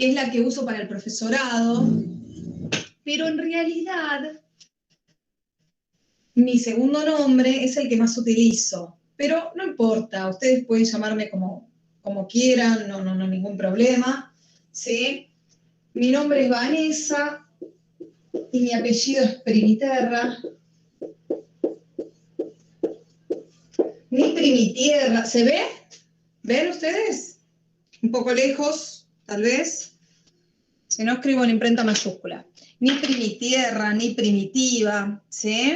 que es la que uso para el profesorado, pero en realidad mi segundo nombre es el que más utilizo. Pero no importa, ustedes pueden llamarme como quieran, no ningún problema, ¿sí? Mi nombre es Vanessa y mi apellido es Primiterra. Ni Primitierra, ¿se ve? ¿Ven ustedes? Un poco lejos, tal vez. Si no, escribo en imprenta mayúscula. Ni Primitierra, ni Primitiva, ¿sí?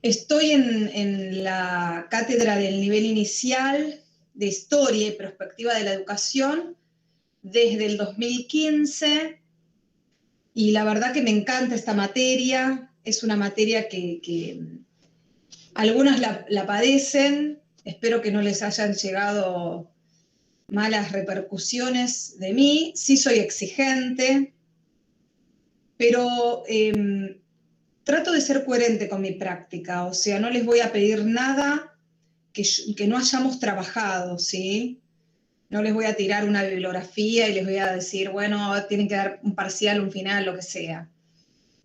Estoy en la cátedra del nivel inicial de Historia y Perspectiva de la Educación desde el 2015 y la verdad que me encanta esta materia. Es una materia que algunas la padecen, espero que no les hayan llegado malas repercusiones de mí. Sí soy exigente, pero trato de ser coherente con mi práctica, o sea, no les voy a pedir nada que no hayamos trabajado, ¿sí? No les voy a tirar una bibliografía y les voy a decir, bueno, tienen que dar un parcial, un final, lo que sea.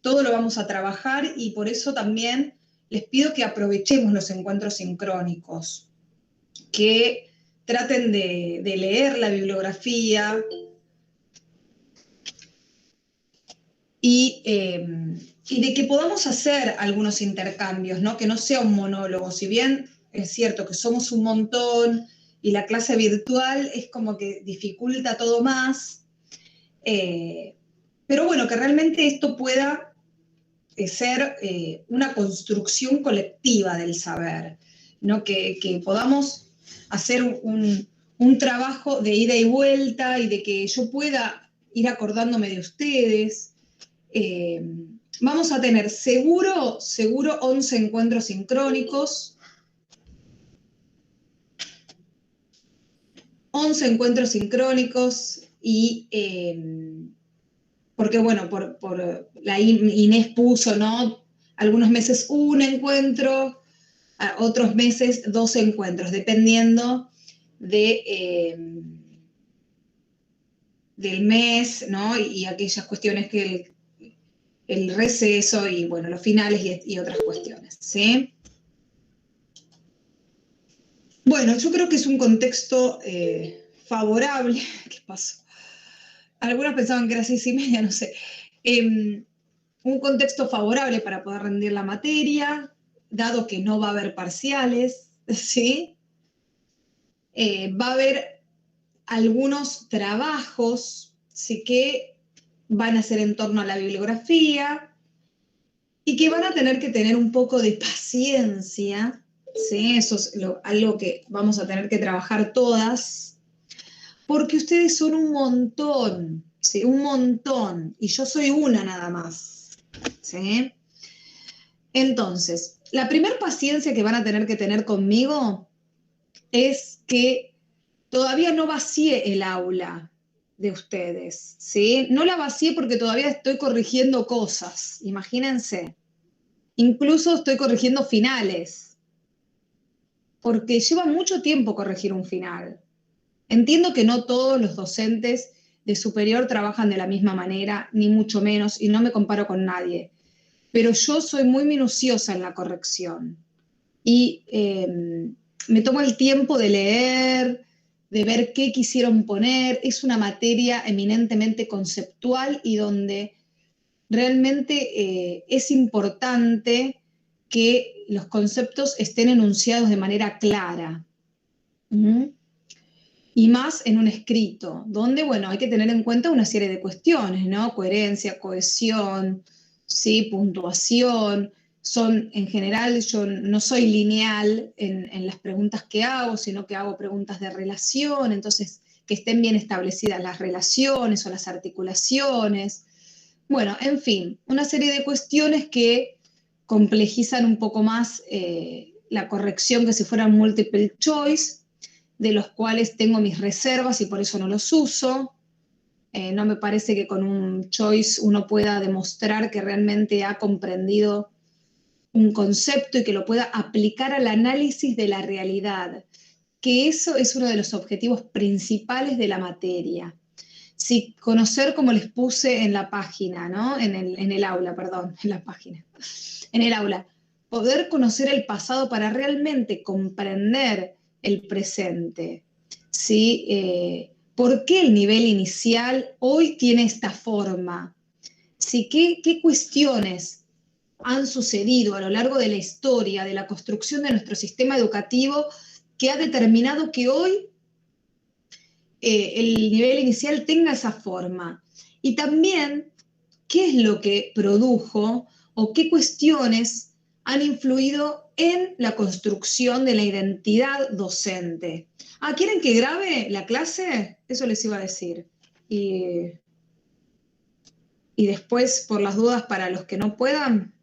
Todo lo vamos a trabajar y por eso también les pido que aprovechemos los encuentros sincrónicos, que traten de leer la bibliografía y de que podamos hacer algunos intercambios, ¿no? Que no sea un monólogo. Si bien es cierto que somos un montón y la clase virtual es como que dificulta todo más, pero bueno, que realmente esto pueda ser una construcción colectiva del saber, ¿no? Que podamos hacer un trabajo de ida y vuelta y de que yo pueda ir acordándome de ustedes. Vamos a tener seguro 11 encuentros sincrónicos, 11 encuentros sincrónicos y porque bueno, por la Inés puso, ¿no? Algunos meses un encuentro, otros meses 2 encuentros, dependiendo del mes, ¿no? Y aquellas cuestiones que el receso y bueno, los finales y otras cuestiones, ¿sí? Bueno, yo creo que es un contexto favorable. ¿Qué pasó? Algunos pensaban que era 6:30, no sé. Un contexto favorable para poder rendir la materia, dado que no va a haber parciales, ¿sí? Va a haber algunos trabajos, sí, que van a ser en torno a la bibliografía y que van a tener que tener un poco de paciencia, ¿sí? Eso es algo que vamos a tener que trabajar todas, porque ustedes son un montón, ¿sí? Un montón, y yo soy una nada más, ¿sí? Entonces, la primera paciencia que van a tener conmigo es que todavía no vacíe el aula de ustedes, ¿sí? No la vacíe porque todavía estoy corrigiendo cosas, imagínense. Incluso estoy corrigiendo finales, porque lleva mucho tiempo corregir un final. Entiendo que no todos los docentes de superior trabajan de la misma manera, ni mucho menos, y no me comparo con nadie, pero yo soy muy minuciosa en la corrección. Y me tomo el tiempo de leer, de ver qué quisieron poner. Es una materia eminentemente conceptual y donde realmente es importante que los conceptos estén enunciados de manera clara. ¿Mm? Y más en un escrito, donde, bueno, hay que tener en cuenta una serie de cuestiones, ¿no? Coherencia, cohesión, ¿sí? Puntuación. En general, yo no soy lineal en las preguntas que hago, sino que hago preguntas de relación, entonces que estén bien establecidas las relaciones o las articulaciones. Bueno, en fin, una serie de cuestiones que complejizan un poco más la corrección que si fuera multiple choice, de los cuales tengo mis reservas y por eso no los uso. No me parece que con un choice uno pueda demostrar que realmente ha comprendido un concepto y que lo pueda aplicar al análisis de la realidad, que eso es uno de los objetivos principales de la materia. Sí, conocer, como les puse en la página, ¿no? En el aula, perdón, en la página. En el aula. Poder conocer el pasado para realmente comprender el presente. ¿Sí? ¿Por qué el nivel inicial hoy tiene esta forma? ¿Sí? ¿Qué cuestiones han sucedido a lo largo de la historia, de la construcción de nuestro sistema educativo, que ha determinado que hoy el nivel inicial tenga esa forma? Y también, ¿qué es lo que produjo o qué cuestiones han influido en la construcción de la identidad docente? Ah, ¿quieren que grabe la clase? Eso les iba a decir. Y después, por las dudas, para los que no puedan,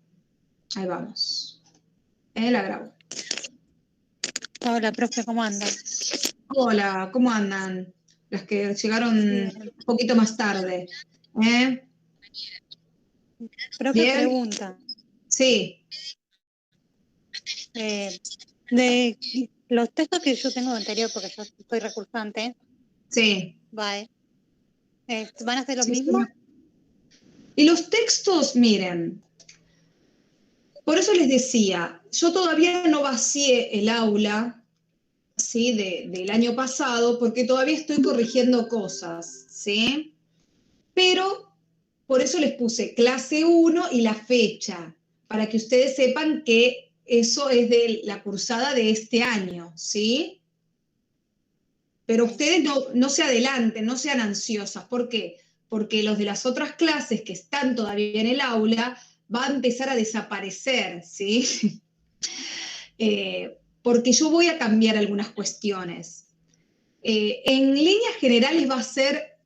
ahí vamos. La grabo. Hola, profe, ¿cómo andan? Hola, ¿cómo andan? Las que llegaron Bien. un poquito más tarde. Profe, ¿Bien? pregunta. Sí. De los textos que yo tengo anterior, porque yo soy recursante, Sí. ¿van a ser los Sí, mismos? y los textos, miren, por eso les decía, yo todavía no vacié el aula, ¿sí? Del año pasado, porque todavía estoy corrigiendo cosas, ¿sí? Pero por eso les puse clase 1 y la fecha, para que ustedes sepan que eso es de la cursada de este año, ¿sí? Pero ustedes no se adelanten, no sean ansiosas. ¿Por qué? Porque los de las otras clases que están todavía en el aula va a empezar a desaparecer, ¿sí? Porque yo voy a cambiar algunas cuestiones. En líneas generales va a ser,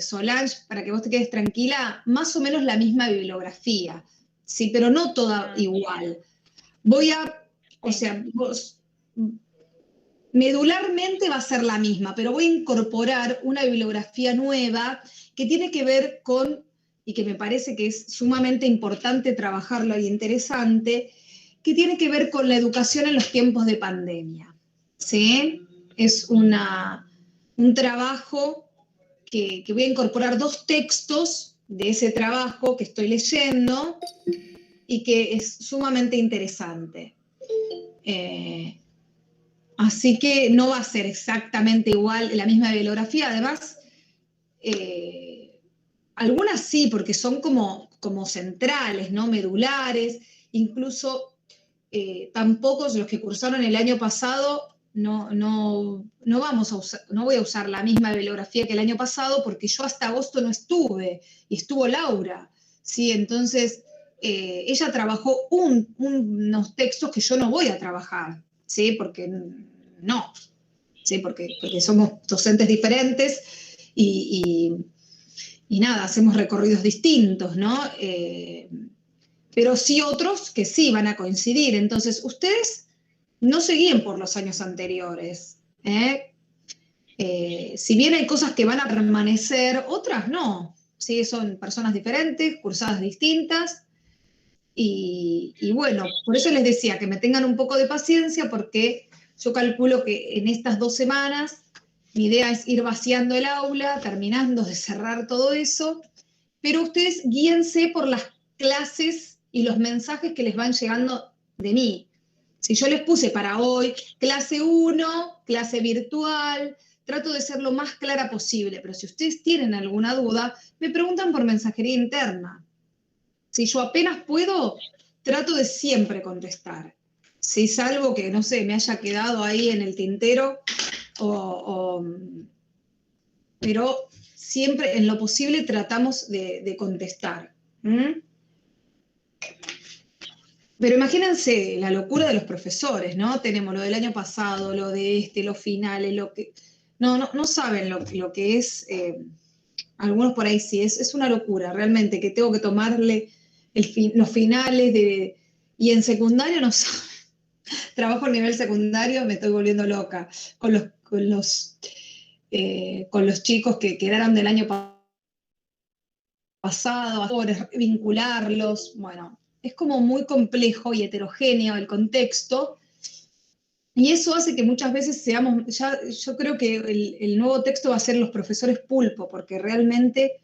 Solange, para que vos te quedes tranquila, más o menos la misma bibliografía, ¿sí? Pero no toda igual. O sea, medularmente va a ser la misma, pero voy a incorporar una bibliografía nueva que tiene que ver con, y que me parece que es sumamente importante trabajarlo y interesante, que tiene que ver con la educación en los tiempos de pandemia. ¿Sí? Es un trabajo que voy a incorporar 2 textos de ese trabajo que estoy leyendo y que es sumamente interesante. Así que no va a ser exactamente igual la misma bibliografía. Además, algunas sí, porque son como centrales, ¿no? Medulares. Incluso tampoco los que cursaron el año pasado, no voy a usar la misma bibliografía que el año pasado, porque yo hasta agosto no estuve, y estuvo Laura. ¿Sí? Entonces, ella trabajó unos textos que yo no voy a trabajar, ¿sí? Porque no, ¿sí? Porque somos docentes diferentes y nada, hacemos recorridos distintos, ¿no? Pero sí otros que sí van a coincidir. Entonces, ustedes no se guíen por los años anteriores. Si bien hay cosas que van a permanecer, otras no. ¿Sí? Son personas diferentes, cursadas distintas. Y bueno, por eso les decía que me tengan un poco de paciencia, porque yo calculo que en estas 2 semanas mi idea es ir vaciando el aula, terminando de cerrar todo eso, pero ustedes guíense por las clases y los mensajes que les van llegando de mí. Si yo les puse para hoy clase 1, clase virtual, trato de ser lo más clara posible, pero si ustedes tienen alguna duda, me preguntan por mensajería interna. Si yo apenas puedo, trato de siempre contestar. Si salvo que, no sé, me haya quedado ahí en el tintero, pero siempre en lo posible tratamos de contestar. Pero imagínense la locura de los profesores, ¿no? Tenemos lo del año pasado, lo de los finales, lo que... No saben lo que es, algunos por ahí sí, es una locura, realmente, que tengo que tomarle los finales y en secundario no saben. Trabajo a nivel secundario, me estoy volviendo loca con los chicos que quedaron del año pasado, vincularlos, bueno, es como muy complejo y heterogéneo el contexto, Y eso hace que muchas veces seamos, ya, yo creo que el nuevo texto va a ser los profesores pulpo, porque realmente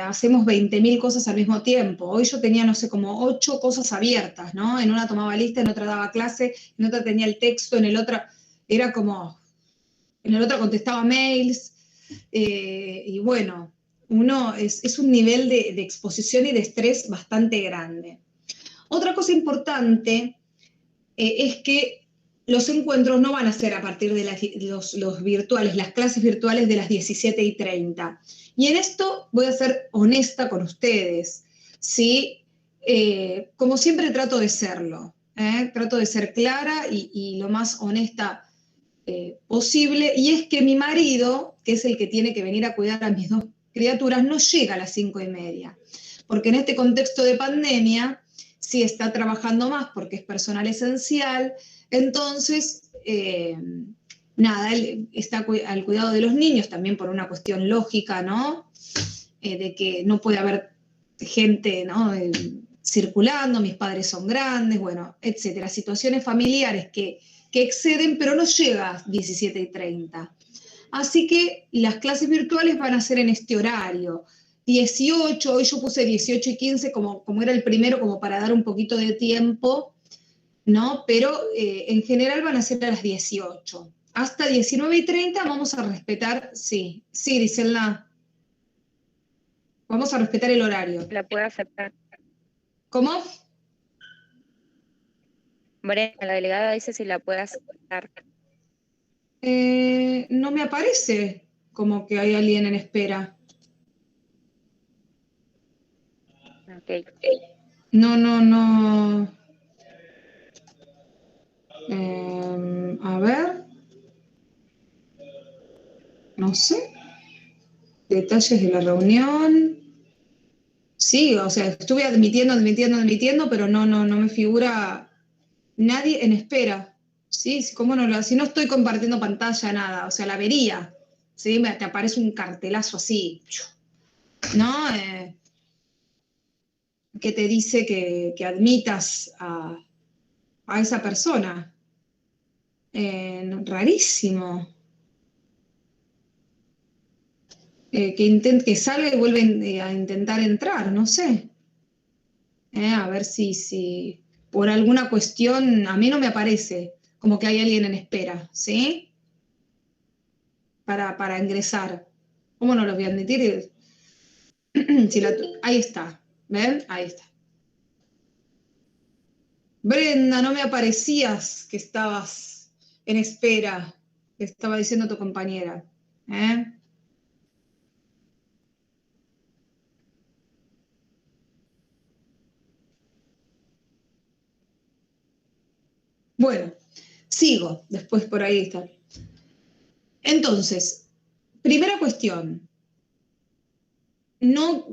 hacemos 20.000 cosas al mismo tiempo. Hoy yo tenía, no sé, como 8 cosas abiertas, ¿no? En una tomaba lista, en otra daba clase, en otra tenía el texto, en el otro era como, en el otro contestaba mails, y bueno, uno es un nivel de exposición y de estrés bastante grande. Otra cosa importante es que los encuentros no van a ser a partir de los virtuales, las clases virtuales de las 17:30. Y en esto voy a ser honesta con ustedes, ¿sí? Como siempre trato de serlo, trato de ser clara y lo más honesta posible, y es que mi marido, que es el que tiene que venir a cuidar a mis 2 criaturas, no llega a las 5:30, porque en este contexto de pandemia sí está trabajando más porque es personal esencial, entonces, nada, él está al cuidado de los niños también por una cuestión lógica, ¿no? De que no puede haber gente, ¿no? Circulando, mis padres son grandes, bueno, etcétera, situaciones familiares que exceden, pero no llega a 17:30. Así que las clases virtuales van a ser en este horario. 18, hoy yo puse 18:15 como era el primero, como para dar un poquito de tiempo, ¿no? Pero en general van a ser a las 18. Hasta 19:30 vamos a respetar, sí, sí, Griselda, vamos a respetar el horario. La puede aceptar. ¿Cómo? Brenda, la delegada dice si la puede aceptar. No me aparece como que hay alguien en espera. Ok. No, no, no. A ver. No sé. Detalles de la reunión. Sí, o sea, estuve admitiendo, pero no me figura nadie en espera. Sí, ¿cómo no si no estoy compartiendo pantalla, nada, o sea, la vería. ¿Sí? Te aparece un cartelazo así, ¿no? Que te dice que admitas a esa persona. Rarísimo. Que salga y vuelve a intentar entrar, no sé. A ver si por alguna cuestión a mí no me aparece como que hay alguien en espera, ¿sí? Para ingresar. ¿Cómo no los voy a admitir? Ahí está, ¿ven? Ahí está. Brenda, no me aparecías que estabas en espera, que estaba diciendo tu compañera. ¿Eh? Bueno, sigo, después por ahí está. Entonces, primera cuestión, no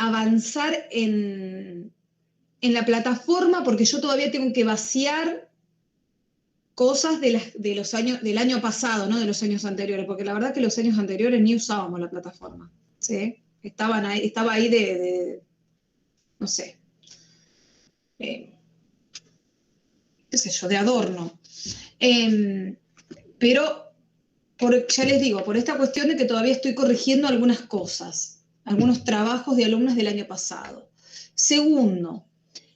avanzar en la plataforma porque yo todavía tengo que vaciar cosas de los años, del año pasado, no de los años anteriores, porque la verdad que los años anteriores ni usábamos la plataforma, ¿sí? Estaba ahí no sé, eh, qué sé yo, de adorno. Pero ya les digo, por esta cuestión de que todavía estoy corrigiendo algunas cosas, algunos trabajos de alumnos del año pasado. Segundo,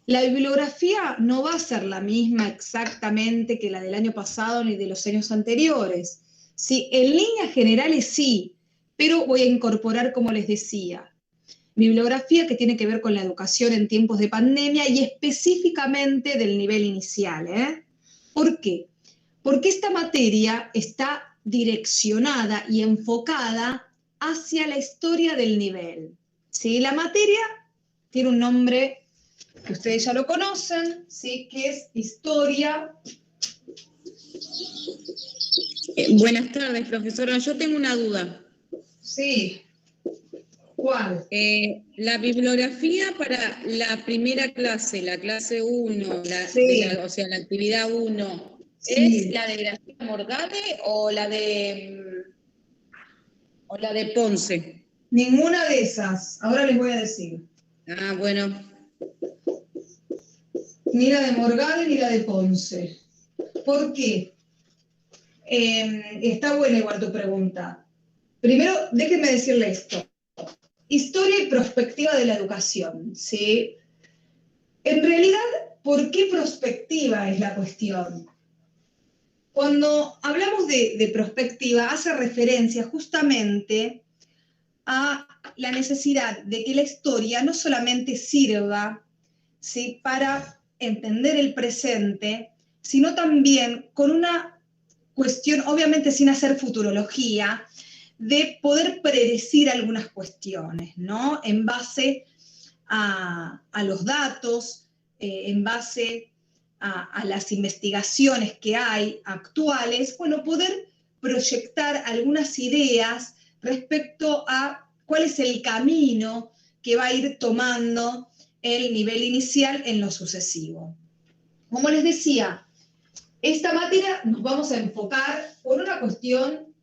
la bibliografía no va a ser la misma exactamente que la del año pasado ni de los años anteriores. Sí, en líneas generales sí, pero voy a incorporar, como les decía, bibliografía que tiene que ver con la educación en tiempos de pandemia y específicamente del nivel inicial. ¿Por qué? Porque esta materia está direccionada y enfocada hacia la historia del nivel. ¿Sí? La materia tiene un nombre que ustedes ya lo conocen, ¿sí? Que es historia. Buenas tardes, profesora. Yo tengo una duda. Sí. ¿Cuál? La bibliografía para la primera clase, la clase 1, Sí. o sea, la actividad 1, Sí. ¿es la de Graciela Morgade o la de Ponce? Ninguna de esas. Ahora les voy a decir. Ah, bueno. Ni la de Morgade ni la de Ponce. ¿Por qué? Está buena igual tu pregunta. Primero, déjenme decirle esto. Historia y perspectiva de la educación, ¿sí? En realidad, ¿por qué perspectiva es la cuestión? Cuando hablamos de perspectiva, hace referencia justamente a la necesidad de que la historia no solamente sirva, ¿sí?, para entender el presente, sino también con una cuestión, obviamente sin hacer futurología, de poder predecir algunas cuestiones, ¿no? En base a los datos, en base a las investigaciones que hay actuales, bueno, poder proyectar algunas ideas respecto a cuál es el camino que va a ir tomando el nivel inicial en lo sucesivo. Como les decía, esta materia nos vamos a enfocar por una cuestión,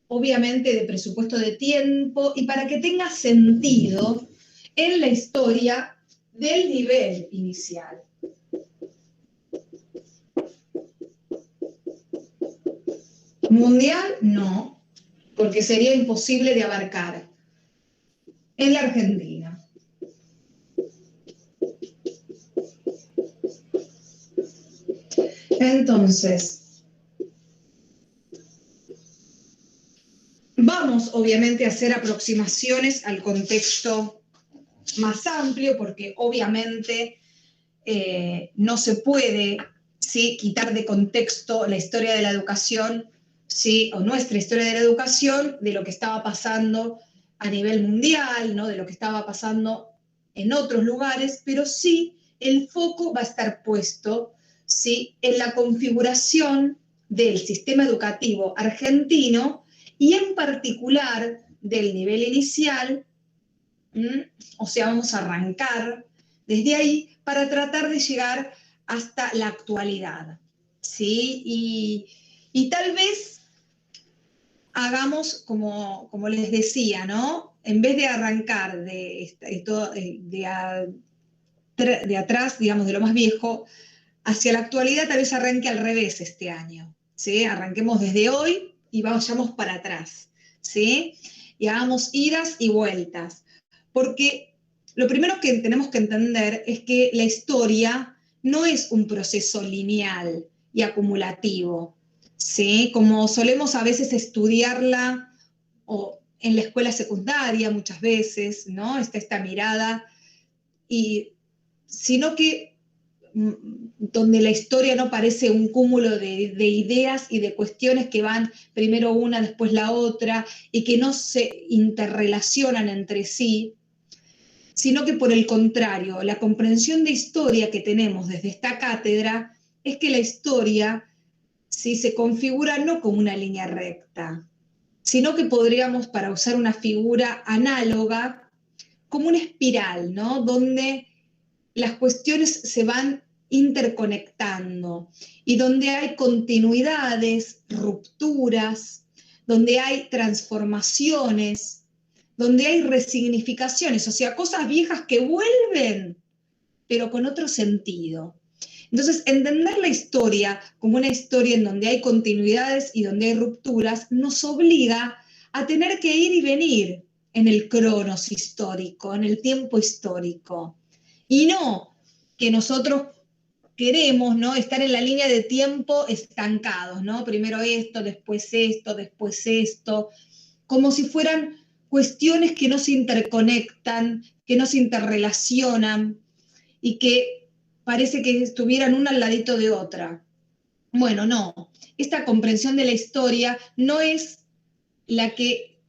obviamente, de presupuesto de tiempo y para que tenga sentido en la historia del nivel inicial. Mundial, no, porque sería imposible de abarcar. En la Argentina. Entonces, vamos obviamente a hacer aproximaciones al contexto más amplio, porque obviamente no se puede, ¿sí?, quitar de contexto la historia de la educación, ¿sí?, o nuestra historia de la educación, de lo que estaba pasando a nivel mundial, ¿no?, de lo que estaba pasando en otros lugares, pero sí el foco va a estar puesto, ¿sí?, en la configuración del sistema educativo argentino y en particular del nivel inicial. O sea, vamos a arrancar desde ahí para tratar de llegar hasta la actualidad, ¿sí? Y tal vez hagamos, como les decía, ¿no? En vez de arrancar de atrás, digamos, de lo más viejo, hacia la actualidad, tal vez arranque al revés este año, ¿sí? Arranquemos desde hoy y vayamos para atrás, ¿sí? Y hagamos idas y vueltas. Porque lo primero que tenemos que entender es que la historia no es un proceso lineal y acumulativo, ¿sí? Como solemos a veces estudiarla o en la escuela secundaria muchas veces, ¿no? Está esta mirada, sino que donde la historia no parece un cúmulo de ideas y de cuestiones que van primero una, después la otra, y que no se interrelacionan entre sí, sino que por el contrario, la comprensión de historia que tenemos desde esta cátedra es que la historia, ¿sí?, se configura no como una línea recta, sino que podríamos, para usar una figura análoga, como una espiral, ¿no?, donde las cuestiones se van interconectando y donde hay continuidades, rupturas, donde hay transformaciones, donde hay resignificaciones, o sea, cosas viejas que vuelven, pero con otro sentido. Entonces, entender la historia como una historia en donde hay continuidades y donde hay rupturas nos obliga a tener que ir y venir en el cronos histórico, en el tiempo histórico. Y no que nosotros queremos, ¿no?, estar en la línea de tiempo estancados, ¿no? Primero esto, después esto, como si fueran cuestiones que no se interconectan, que no se interrelacionan y que parece que estuvieran una al ladito de otra. Bueno, no. Esta comprensión de la historia no es la que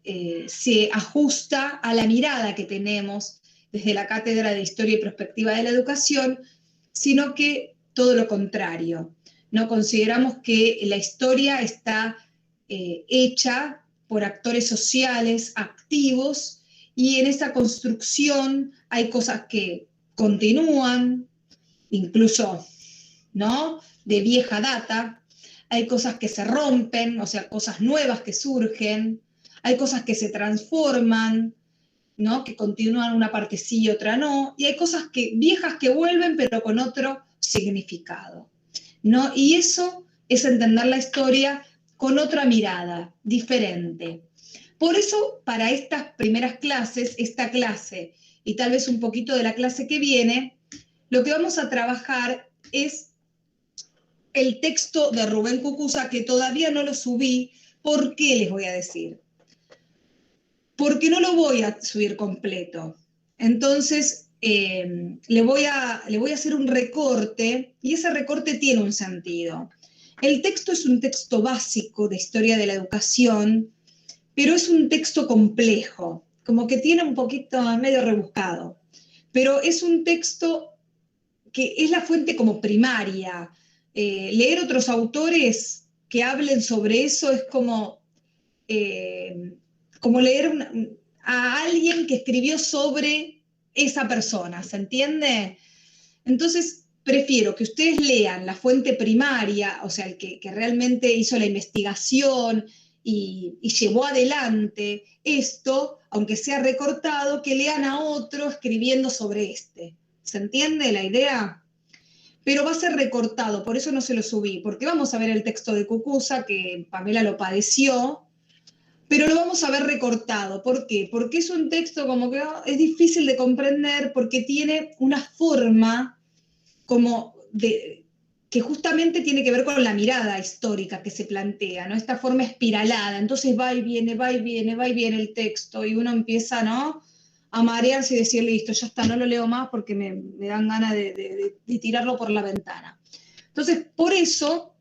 se ajusta a la mirada que tenemos desde la Cátedra de Historia y Perspectiva de la Educación, sino que todo lo contrario. No consideramos que la historia está hecha por actores sociales activos y en esa construcción hay cosas que continúan, incluso, ¿no?, de vieja data, hay cosas que se rompen, o sea, cosas nuevas que surgen, hay cosas que se transforman, ¿no?, que continúan una parte sí y otra no, y hay cosas viejas que vuelven pero con otro significado, ¿no? Y eso es entender la historia con otra mirada, diferente. Por eso, para estas primeras clases, esta clase y tal vez un poquito de la clase que viene, lo que vamos a trabajar es el texto de Rubén Cucuza, que todavía no lo subí. ¿Por qué les voy a decir? Porque no lo voy a subir completo. Entonces, le voy a hacer un recorte, y ese recorte tiene un sentido. El texto es un texto básico de historia de la educación, pero es un texto complejo, como que tiene un poquito medio rebuscado, pero es un texto que es la fuente como primaria. Leer otros autores que hablen sobre eso es como leer a alguien que escribió sobre esa persona, ¿se entiende? Entonces, prefiero que ustedes lean la fuente primaria, o sea, el que realmente hizo la investigación y llevó adelante esto, aunque sea recortado, que lean a otro escribiendo sobre este. ¿Se entiende la idea? Pero va a ser recortado, por eso no se lo subí, porque vamos a ver el texto de Cucuza, que Pamela lo padeció, pero lo vamos a ver recortado. ¿Por qué? Porque es un texto como que es difícil de comprender, porque tiene una forma como que justamente tiene que ver con la mirada histórica que se plantea, ¿no? Esta forma espiralada, entonces va y viene, va y viene, va y viene el texto, y uno empieza, ¿no?, a marearse y decir, listo, ya está, no lo leo más porque me dan ganas de tirarlo por la ventana. Entonces, por eso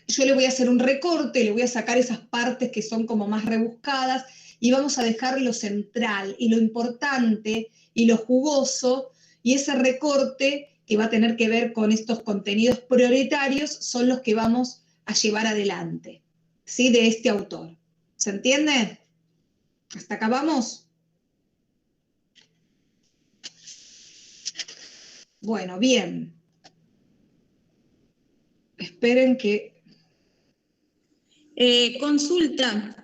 yo le voy a hacer un recorte, le voy a sacar esas partes que son como más rebuscadas y vamos a dejar lo central y lo importante y lo jugoso, y ese recorte que va a tener que ver con estos contenidos prioritarios son los que vamos a llevar adelante, ¿sí?, de este autor. ¿Se entiende? ¿Hasta acá vamos? Bueno, bien. Esperen que... Consulta.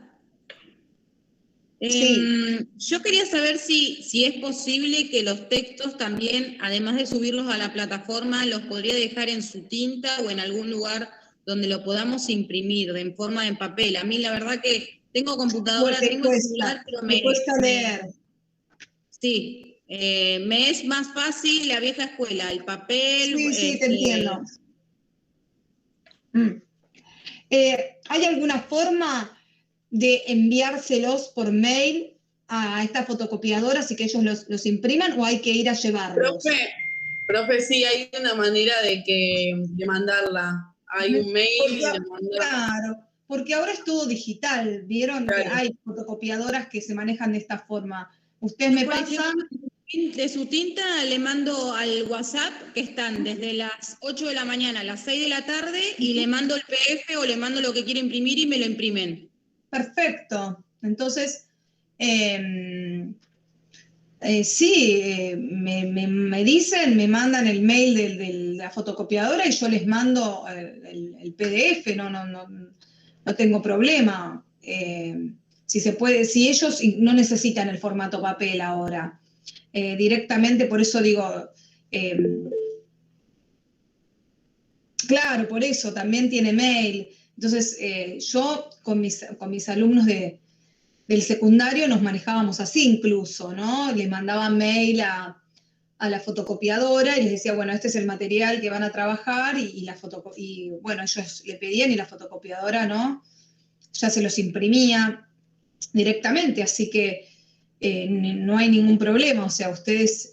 Sí. Yo quería saber si es posible que los textos también, además de subirlos a la plataforma, los podría dejar en su tinta o en algún lugar donde lo podamos imprimir en forma de papel. A mí la verdad que tengo computadora, Te tengo celular, cuesta, pero te cuesta leer. sí, me es más fácil la vieja escuela, el papel. Sí, te entiendo. ¿Hay alguna forma de enviárselos por mail a estas fotocopiadoras y que ellos los impriman, o hay que ir a llevarlos? Profe, sí, hay una manera de mandarla. Hay un mail Porque, de mandarla. claro, porque ahora es todo digital, ¿vieron? Claro. Que hay fotocopiadoras que se manejan de esta forma. Ustedes me Por ejemplo, pasan... de su tinta le mando al WhatsApp, que están desde las 8 de la mañana a las 6 de la tarde, y le mando el PDF o le mando lo que quiere imprimir y me lo imprimen. Perfecto. Entonces, sí, me dicen, me mandan el mail de la fotocopiadora y yo les mando el PDF, no tengo problema. Si se puede, si ellos no necesitan el formato papel ahora, directamente, por eso digo, claro, por eso también tiene mail. Entonces, yo con mis alumnos del secundario nos manejábamos así incluso, ¿no? Les mandaba mail a la fotocopiadora y les decía, bueno, este es el material que van a trabajar, y bueno, ellos le pedían y la fotocopiadora, ¿no?, ya se los imprimía directamente, así que no hay ningún problema. O sea, ustedes,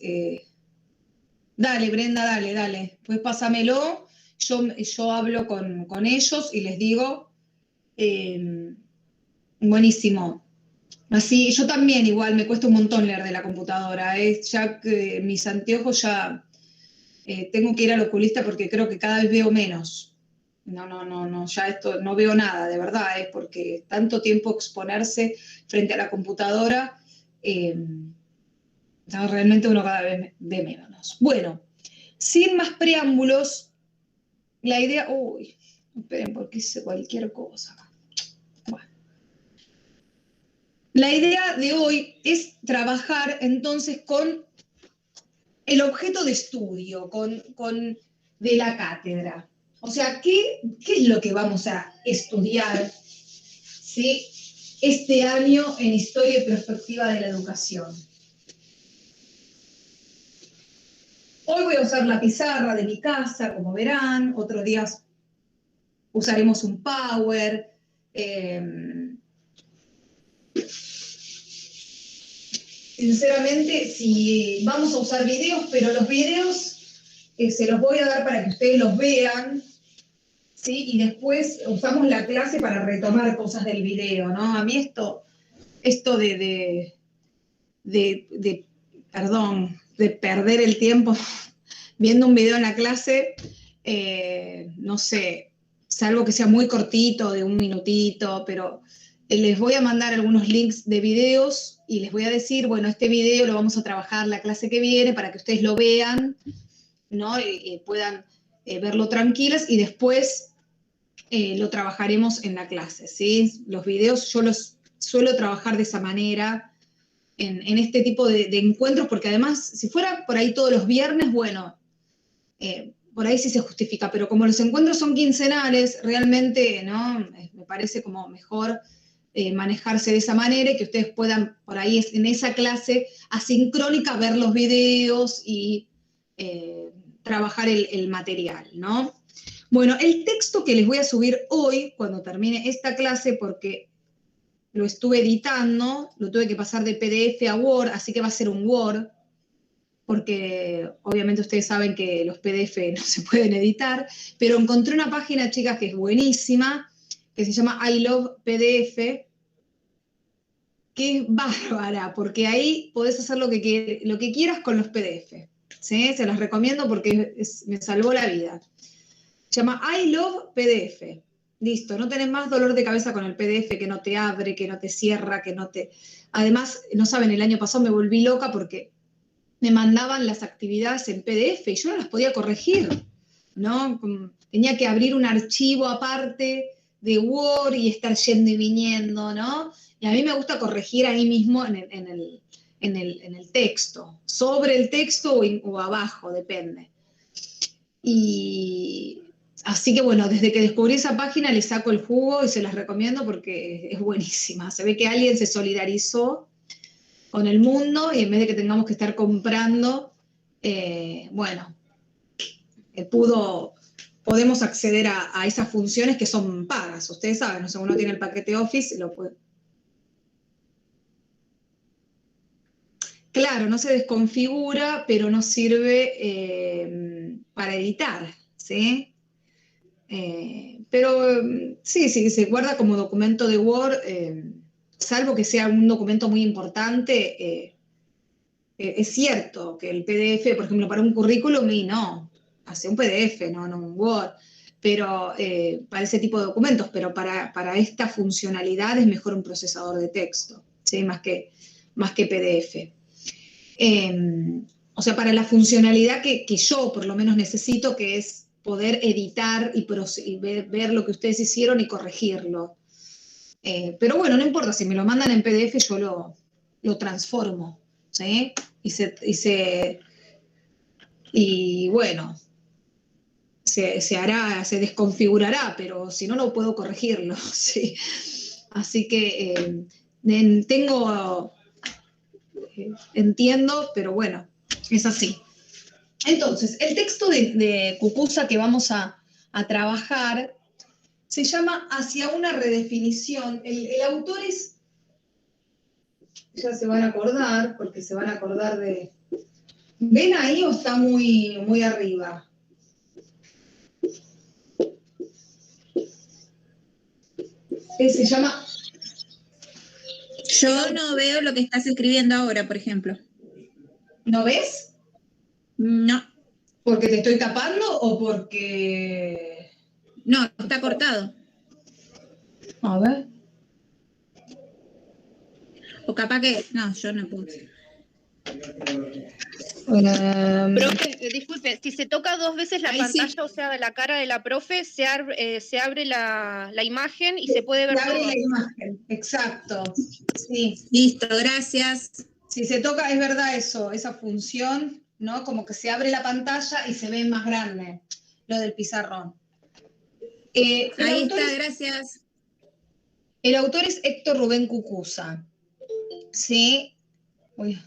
dale, Brenda, dale, pues pásamelo, yo hablo con ellos y les digo, buenísimo. Así, yo también igual me cuesta un montón leer de la computadora, ya que mis anteojos ya tengo que ir al oculista porque creo que cada vez veo menos. No, ya esto no veo nada, de verdad, porque tanto tiempo exponerse frente a la computadora, realmente uno cada vez ve menos. Bueno, sin más preámbulos, la idea... Uy, esperen porque hice cualquier cosa. Bueno. La idea de hoy es trabajar entonces con el objeto de estudio, de la cátedra. O sea, ¿qué es lo que vamos a estudiar, ¿sí?, este año en Historia y Perspectiva de la Educación? Hoy voy a usar la pizarra de mi casa, como verán. Otros días usaremos un Power. Sinceramente, si vamos a usar videos, pero los videos se los voy a dar para que ustedes los vean, ¿sí? Y después usamos la clase para retomar cosas del video, ¿no? A mí esto perdón, de perder el tiempo viendo un video en la clase, no sé, salvo que sea muy cortito, de 1 minutito, pero les voy a mandar algunos links de videos y les voy a decir, bueno, este video lo vamos a trabajar la clase que viene para que ustedes lo vean, ¿no? Y puedan verlo tranquilas, y después lo trabajaremos en la clase, ¿sí? Los videos yo los suelo trabajar de esa manera en este tipo de encuentros, porque además, si fuera por ahí todos los viernes, bueno, por ahí sí se justifica, pero como los encuentros son quincenales, realmente, ¿no?, me parece como mejor manejarse de esa manera y que ustedes puedan por ahí en esa clase asincrónica ver los videos y trabajar el material, ¿no? Bueno, el texto que les voy a subir hoy, cuando termine esta clase, porque lo estuve editando, lo tuve que pasar de PDF a Word, así que va a ser un Word, porque obviamente ustedes saben que los PDF no se pueden editar, pero encontré una página, chicas, que es buenísima, que se llama I Love PDF, que es bárbara, porque ahí podés hacer lo que quieras con los PDF, ¿sí? Se las recomiendo porque me salvó la vida. Se llama I Love PDF. Listo, no tenés más dolor de cabeza con el PDF, que no te abre, que no te cierra, que no te... Además, no saben, el año pasado me volví loca porque me mandaban las actividades en PDF y yo no las podía corregir, ¿no? Tenía que abrir un archivo aparte de Word y estar yendo y viniendo, ¿no? Y a mí me gusta corregir ahí mismo en el texto, sobre el texto o abajo, depende. Y así que bueno, desde que descubrí esa página le saco el jugo y se las recomiendo porque es buenísima. Se ve que alguien se solidarizó con el mundo y en vez de que tengamos que estar comprando, bueno, podemos acceder a esas funciones que son pagas. Ustedes saben, o sea, uno tiene el paquete Office, lo puede... Claro, no se desconfigura, pero no sirve para editar, ¿sí? Pero sí, se guarda como documento de Word, salvo que sea un documento muy importante. Es cierto que el PDF, por ejemplo, para un currículum, y no, hace un PDF, no un Word, pero para ese tipo de documentos, pero para esta funcionalidad es mejor un procesador de texto, ¿sí? Más que PDF. O sea, para la funcionalidad que yo por lo menos necesito, que es poder editar y ver lo que ustedes hicieron y corregirlo. Pero bueno, no importa, si me lo mandan en PDF yo lo transformo, ¿sí? Y bueno, se hará, se desconfigurará, pero si no, no puedo corregirlo, ¿sí? Así que entiendo, pero bueno, es así. Entonces, el texto de Cucuza que vamos a trabajar se llama Hacia una redefinición. El autor es, ya se van a acordar, porque se van a acordar de... ¿Ven ahí o está muy, muy arriba? Se llama... Yo no veo lo que estás escribiendo ahora, por ejemplo. ¿No ves? No. ¿Porque te estoy tapando o porque...? No, está cortado. A ver. O capaz que... No, yo no puedo. Profe, disculpe, si se toca 2 veces la Ahí pantalla, sí. o sea, de la cara de la profe, se abre la imagen y se puede ver Se abre todo. la imagen, exacto. Sí. Listo, gracias. Si se toca, es verdad eso, esa función, ¿no? Como que se abre la pantalla y se ve más grande lo del pizarrón. El Ahí autor está, es- gracias. el autor es Héctor Rubén Cucuza. ¿Sí? Uy.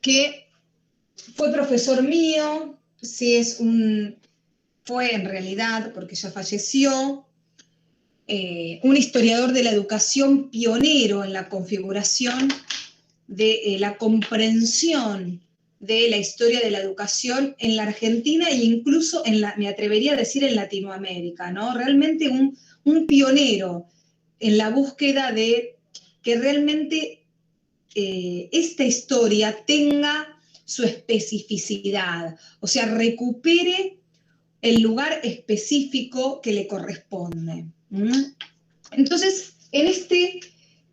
Que fue profesor mío, sí fue en realidad, porque ya falleció, un historiador de la educación pionero en la configuración de la comprensión de la historia de la educación en la Argentina e incluso me atrevería a decir en Latinoamérica, ¿no? Realmente un pionero en la búsqueda de que realmente esta historia tenga su especificidad, o sea, recupere el lugar específico que le corresponde. Entonces, en este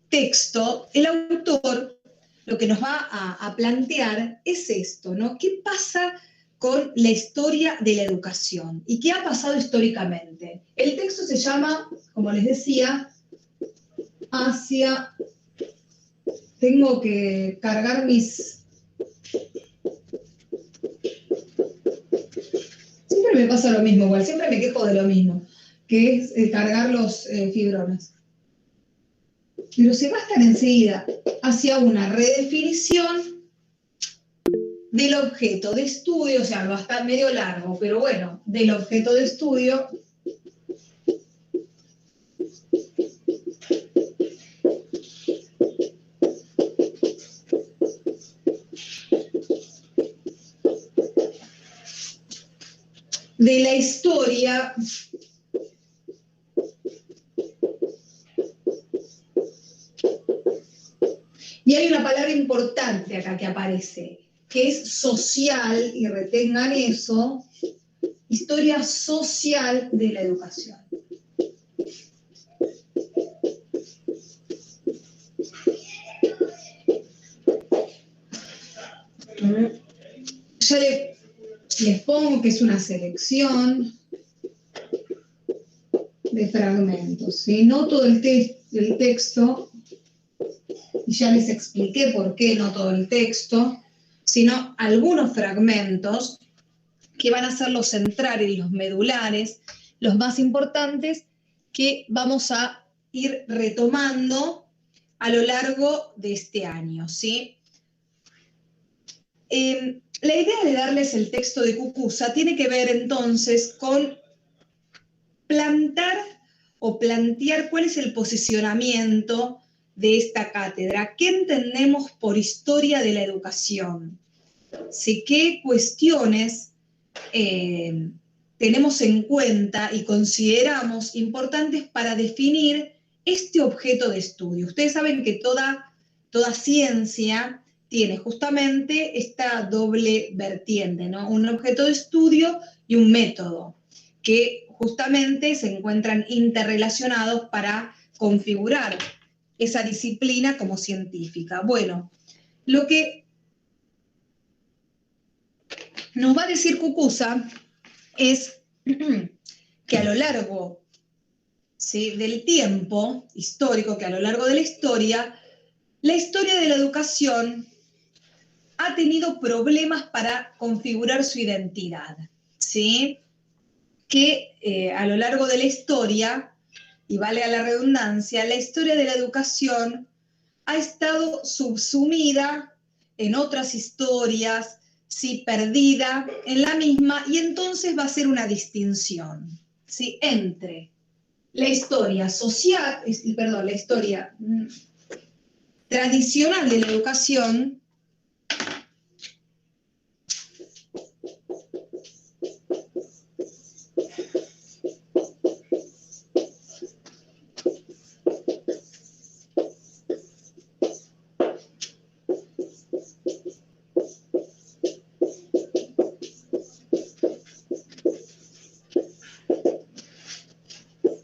texto, el autor lo que nos va a plantear es esto, ¿no? ¿Qué pasa con la historia de la educación? ¿Y qué ha pasado históricamente? El texto se llama, como les decía, hacia... Tengo que cargar mis... Siempre me pasa lo mismo, igual, siempre me quejo de lo mismo, que es cargar los fibrones. Pero se gastan enseguida hacia una redefinición del objeto de estudio, o sea, va a estar medio largo, pero bueno, del objeto de estudio de la historia y hay una palabra importante acá que aparece, que es social, y retengan eso, historia social de la educación. Ya les pongo que es una selección de fragmentos, ¿sí? No todo el texto, y ya les expliqué por qué no todo el texto, sino algunos fragmentos que van a ser los centrales, los medulares, los más importantes, que vamos a ir retomando a lo largo de este año, ¿sí? La idea de darles el texto de Cucuza tiene que ver entonces con plantar o plantear cuál es el posicionamiento de esta cátedra, qué entendemos por historia de la educación, ¿sí? ¿Qué cuestiones tenemos en cuenta y consideramos importantes para definir este objeto de estudio? Ustedes saben que toda ciencia tiene justamente esta doble vertiente, ¿no? Un objeto de estudio y un método, que justamente se encuentran interrelacionados para configurar esa disciplina como científica. Bueno, lo que nos va a decir Cucuza es que a lo largo, ¿sí?, del tiempo histórico, que a lo largo de la historia de la educación ha tenido problemas para configurar su identidad, ¿sí? Que a lo largo de la historia, y vale a la redundancia, la historia de la educación ha estado subsumida en otras historias, ¿sí?, perdida en la misma, y entonces va a ser una distinción, ¿sí?, entre la historia social, perdón, la historia tradicional de la educación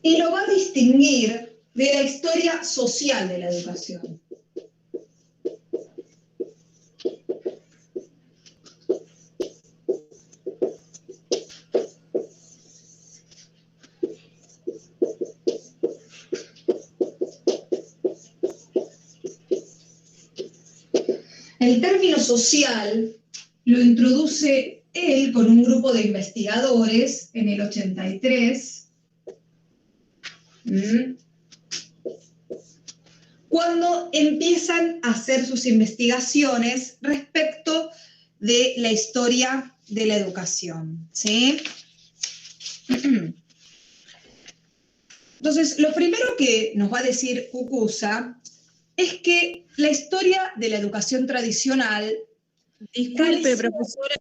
y lo va a distinguir de la historia social de la educación. El término social lo introduce él con un grupo de investigadores en el 83, cuando empiezan a hacer sus investigaciones respecto de la historia de la educación, ¿sí? Entonces, lo primero que nos va a decir Cucuza es que la historia de la educación tradicional... Disculpe, profesora.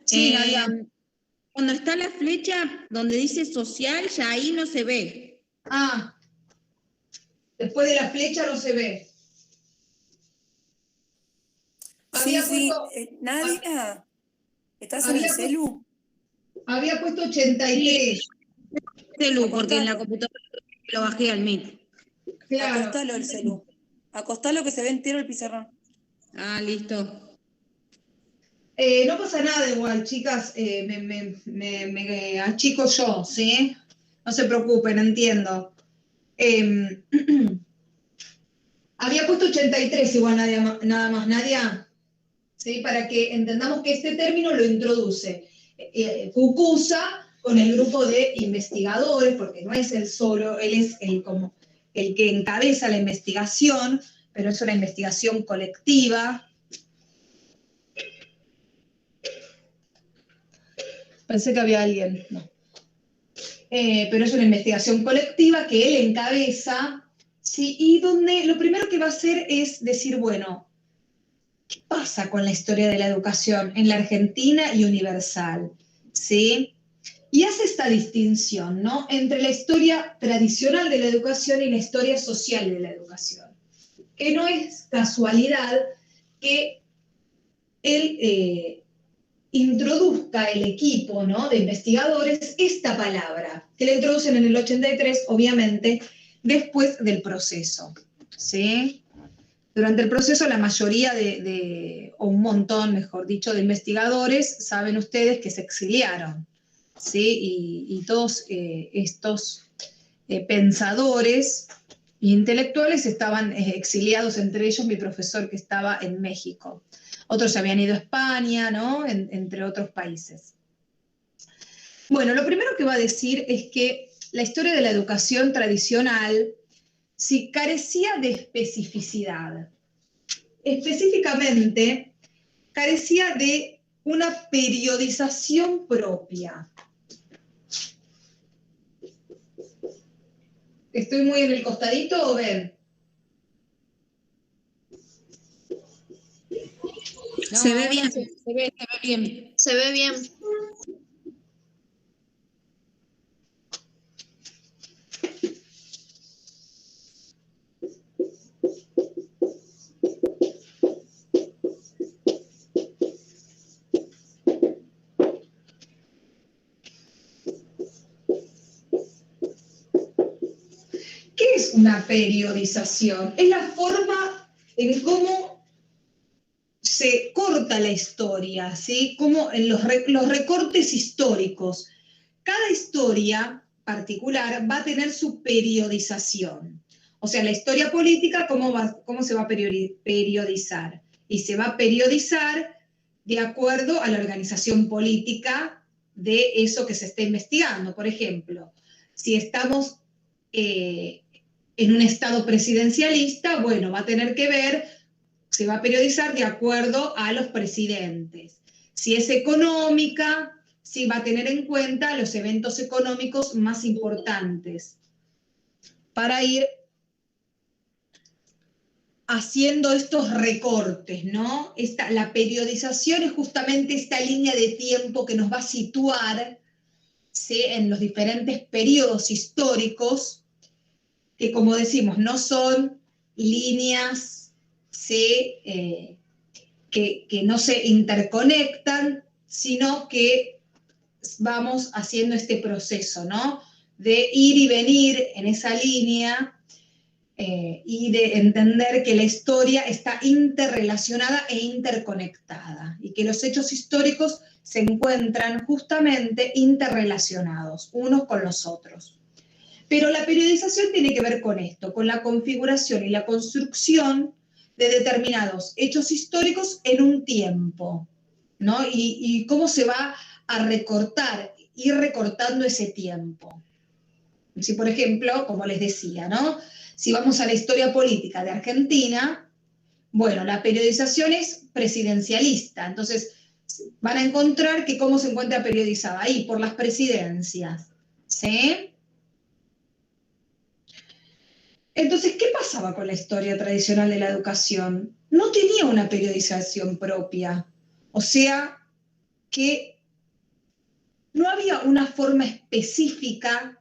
Sí, Nadia. Cuando está la flecha donde dice social, ya ahí no se ve. Ah, después de la flecha no se ve. Sí, Había sí. puesto- Nadia, ¿estás en había el celu? Había puesto 83. Celu, porque en la computadora lo bajé al Meet. Claro. Acostalo el celu. Acostalo que se ve entero el pizarrón. Ah, listo. No pasa nada igual, chicas, me achico yo, ¿sí? No se preocupen, entiendo. Había puesto 83 igual nada más, Nadia, ¿sí? Para que entendamos que este término lo introduce Cucuza con el grupo de investigadores, porque no es él solo, él es como el que encabeza la investigación, pero es una investigación colectiva. Pensé que había alguien, no. Pero es una investigación colectiva que él encabeza, ¿sí? Y donde lo primero que va a hacer es decir, bueno, ¿qué pasa con la historia de la educación en la Argentina y universal? ¿Sí? Y hace esta distinción, ¿no? Entre la historia tradicional de la educación y la historia social de la educación. Que no es casualidad que él introduzca el equipo, ¿no?, de investigadores esta palabra, que la introducen en el 83, obviamente, después del proceso, ¿sí? Durante el proceso la mayoría o un montón, mejor dicho, de investigadores, saben ustedes que se exiliaron, ¿sí? Y todos estos pensadores e intelectuales estaban exiliados, entre ellos mi profesor que estaba en México. Otros se habían ido a España, ¿no? Entre otros países. Bueno, lo primero que va a decir es que la historia de la educación tradicional sí carecía de especificidad. Específicamente, carecía de una periodización propia. ¿Estoy muy en el costadito o ven? No, se ve bien, se ve bien. Se ve bien. ¿Qué es una periodización? Es la forma en cómo se corta la historia, ¿sí? Como en los recortes históricos. Cada historia particular va a tener su periodización. O sea, la historia política, ¿cómo se va a periodizar? Y se va a periodizar de acuerdo a la organización política de eso que se está investigando. Por ejemplo, si estamos en un estado presidencialista, bueno, va a tener que ver, se va a periodizar de acuerdo a los presidentes. Si es económica, sí va a tener en cuenta los eventos económicos más importantes para ir haciendo estos recortes, ¿no? La periodización es justamente esta línea de tiempo que nos va a situar, ¿sí?, en los diferentes periodos históricos, que como decimos, no son líneas, ¿sí?, que no se interconectan, sino que vamos haciendo este proceso, ¿no?, de ir y venir en esa línea y de entender que la historia está interrelacionada e interconectada y que los hechos históricos se encuentran justamente interrelacionados unos con los otros. Pero la periodización tiene que ver con esto, con la configuración y la construcción de determinados hechos históricos en un tiempo, ¿no? Y cómo se va a recortar, ir recortando ese tiempo. Si, por ejemplo, como les decía, ¿no? Si vamos a la historia política de Argentina, bueno, la periodización es presidencialista, entonces van a encontrar que cómo se encuentra periodizada ahí, por las presidencias, ¿sí? Entonces, ¿qué pasaba con la historia tradicional de la educación? No tenía una periodización propia, o sea, que no había una forma específica,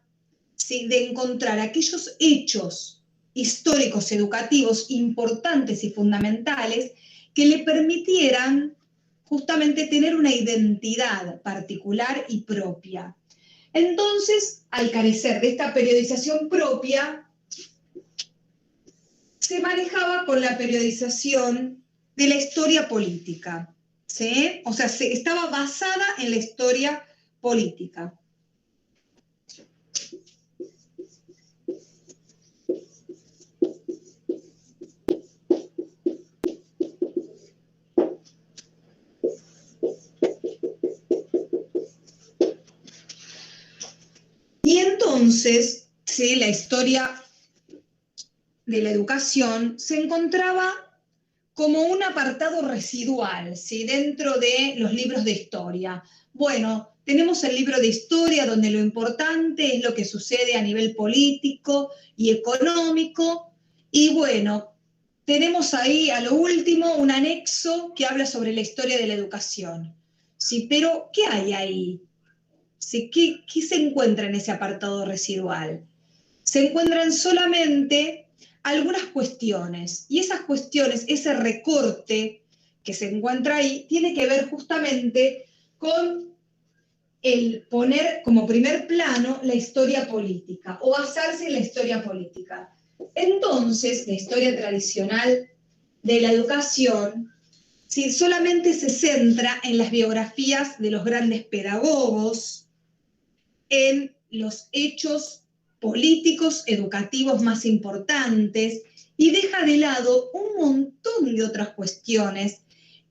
¿sí?, de encontrar aquellos hechos históricos educativos importantes y fundamentales que le permitieran justamente tener una identidad particular y propia. Entonces, al carecer de esta periodización propia, se manejaba con la periodización de la historia política, ¿sí? O sea, estaba basada en la historia política. Y entonces, ¿sí?, la historia de la educación se encontraba como un apartado residual, ¿sí?, dentro de los libros de historia. Bueno, tenemos el libro de historia donde lo importante es lo que sucede a nivel político y económico, y bueno, tenemos ahí a lo último un anexo que habla sobre la historia de la educación. Sí, pero ¿qué hay ahí? ¿Sí? ¿Qué se encuentra en ese apartado residual? Se encuentran solamente algunas cuestiones, y esas cuestiones, ese recorte que se encuentra ahí, tiene que ver justamente con el poner como primer plano la historia política, o basarse en la historia política. Entonces, la historia tradicional de la educación, sí, solamente se centra en las biografías de los grandes pedagogos, en los hechos políticos, educativos más importantes, y deja de lado un montón de otras cuestiones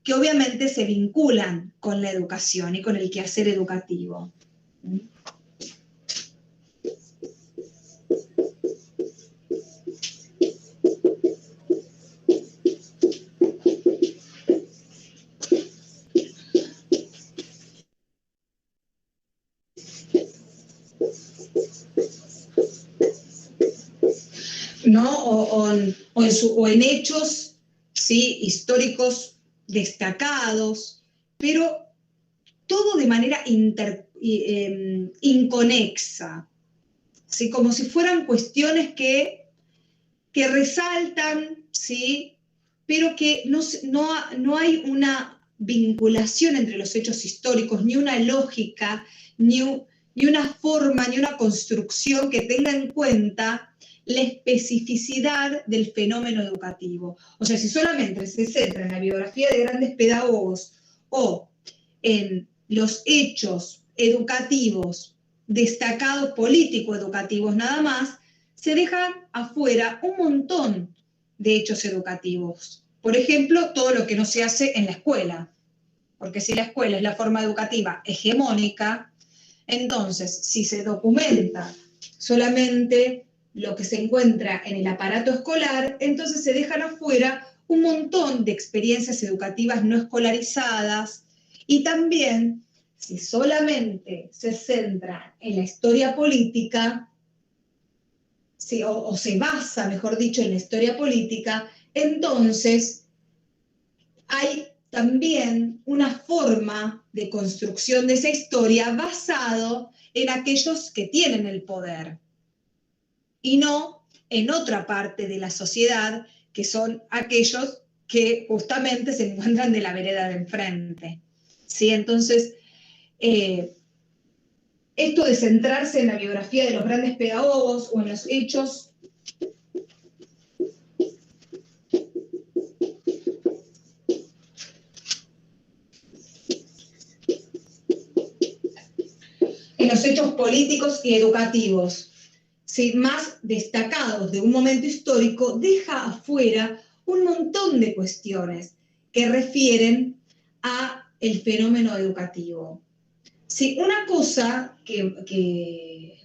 que obviamente se vinculan con la educación y con el quehacer educativo. ¿No? O en hechos, ¿sí?, históricos destacados, pero todo de manera inconexa, ¿sí?, como si fueran cuestiones que resaltan, ¿sí?, pero que no hay una vinculación entre los hechos históricos, ni una lógica, ni una forma, ni una construcción que tenga en cuenta la especificidad del fenómeno educativo. O sea, si solamente se centra en la biografía de grandes pedagogos o en los hechos educativos destacados, político-educativos nada más, se dejan afuera un montón de hechos educativos. Por ejemplo, todo lo que no se hace en la escuela, porque si la escuela es la forma educativa hegemónica, entonces, si se documenta solamente lo que se encuentra en el aparato escolar, entonces se dejan afuera un montón de experiencias educativas no escolarizadas, y también, si solamente se centra en la historia política, ¿sí?, o se basa, mejor dicho, en la historia política, entonces hay también una forma de construcción de esa historia basado en aquellos que tienen el poder, y no en otra parte de la sociedad, que son aquellos que justamente se encuentran de la vereda de enfrente. ¿Sí? Entonces, esto de centrarse en la biografía de los grandes pedagogos o en los hechos políticos y educativos, ¿sí?, más destacados de un momento histórico, deja afuera un montón de cuestiones que refieren a el fenómeno educativo. Sí, una cosa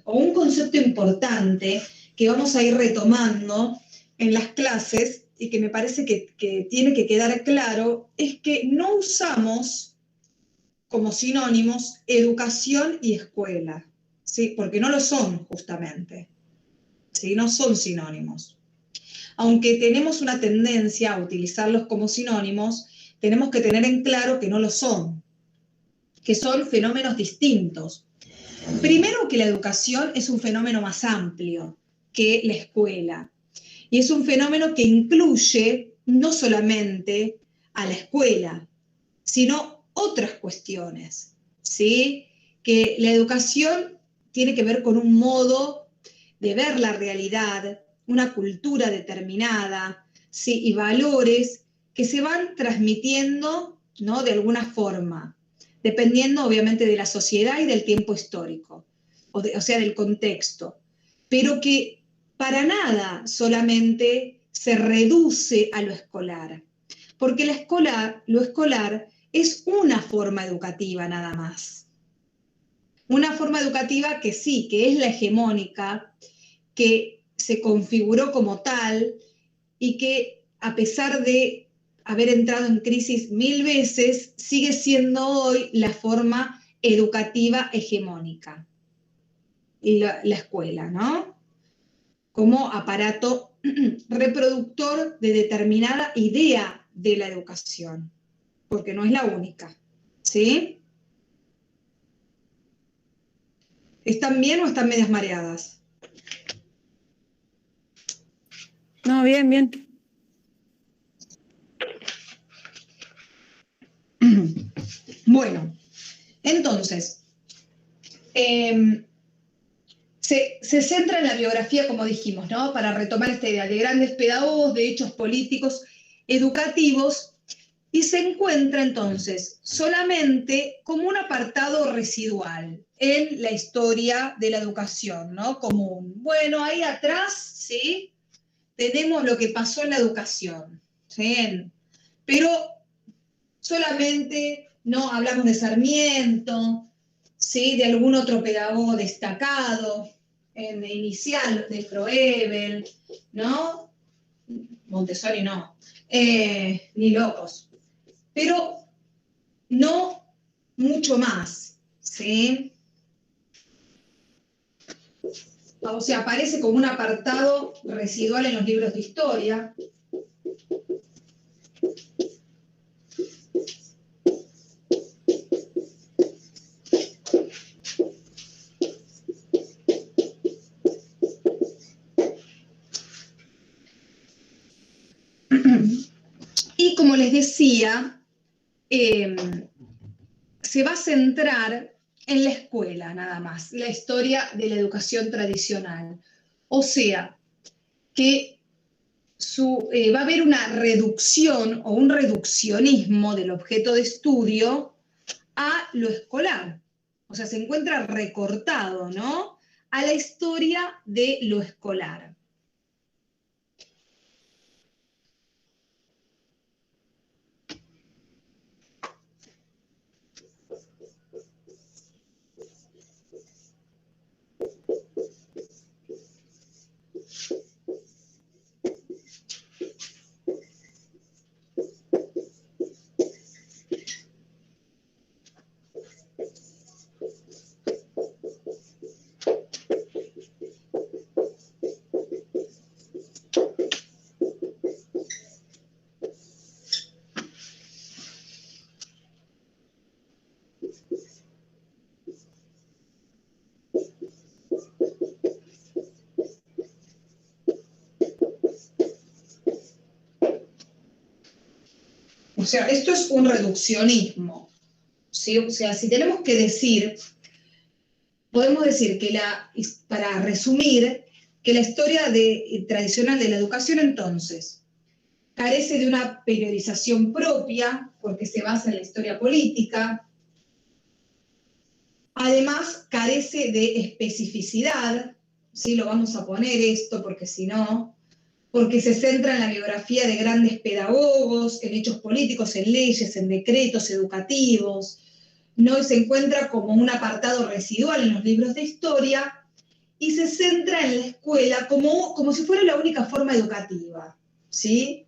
o un concepto importante que vamos a ir retomando en las clases y que me parece que tiene que quedar claro es que no usamos como sinónimos educación y escuela, ¿sí? Porque no lo son justamente, ¿sí? No son sinónimos. Aunque tenemos una tendencia a utilizarlos como sinónimos, tenemos que tener en claro que no lo son, que son fenómenos distintos. Primero que la educación es un fenómeno más amplio que la escuela. Y es un fenómeno que incluye no solamente a la escuela, sino otras cuestiones, ¿sí? Que la educación tiene que ver con un modo de ver la realidad, una cultura determinada, ¿sí? Y valores que se van transmitiendo, ¿no? De alguna forma, dependiendo obviamente de la sociedad y del tiempo histórico, o sea, del contexto, pero que para nada solamente se reduce a lo escolar, porque lo escolar es una forma educativa nada más. Una forma educativa que sí, que es la hegemónica, que se configuró como tal y que a pesar de haber entrado en crisis 1000 veces, sigue siendo hoy la forma educativa hegemónica. Y la escuela, ¿no? Como aparato reproductor de determinada idea de la educación, porque no es la única, ¿sí? ¿Están bien o están medias mareadas? No, bien, bien. Bueno, entonces, se centra en la biografía, como dijimos, ¿no? Para retomar esta idea de grandes pedagogos, de hechos políticos, educativos, y se encuentra entonces solamente como un apartado residual en la historia de la educación, ¿no? Común. Bueno, ahí atrás, ¿sí? Tenemos lo que pasó en la educación, ¿sí? Pero solamente, ¿no? Hablamos de Sarmiento, ¿sí? De algún otro pedagogo destacado, en inicial, de Froebel, ¿no? Montessori no, ni locos. Pero no mucho más, ¿sí? O sea, aparece como un apartado residual en los libros de historia. Y como les decía, se va a centrar en la escuela nada más, la historia de la educación tradicional. O sea, que va a haber una reducción o un reduccionismo del objeto de estudio a lo escolar. O sea, se encuentra recortado, ¿no? A la historia de lo escolar. O sea, esto es un reduccionismo, ¿sí? O sea, si tenemos que decir, podemos decir que para resumir, que la historia tradicional de la educación entonces carece de una periodización propia, porque se basa en la historia política. Además, carece de especificidad, ¿sí? Lo vamos a poner esto porque si no, porque se centra en la biografía de grandes pedagogos, en hechos políticos, en leyes, en decretos educativos, ¿no? Y se encuentra como un apartado residual en los libros de historia y se centra en la escuela como si fuera la única forma educativa, ¿sí?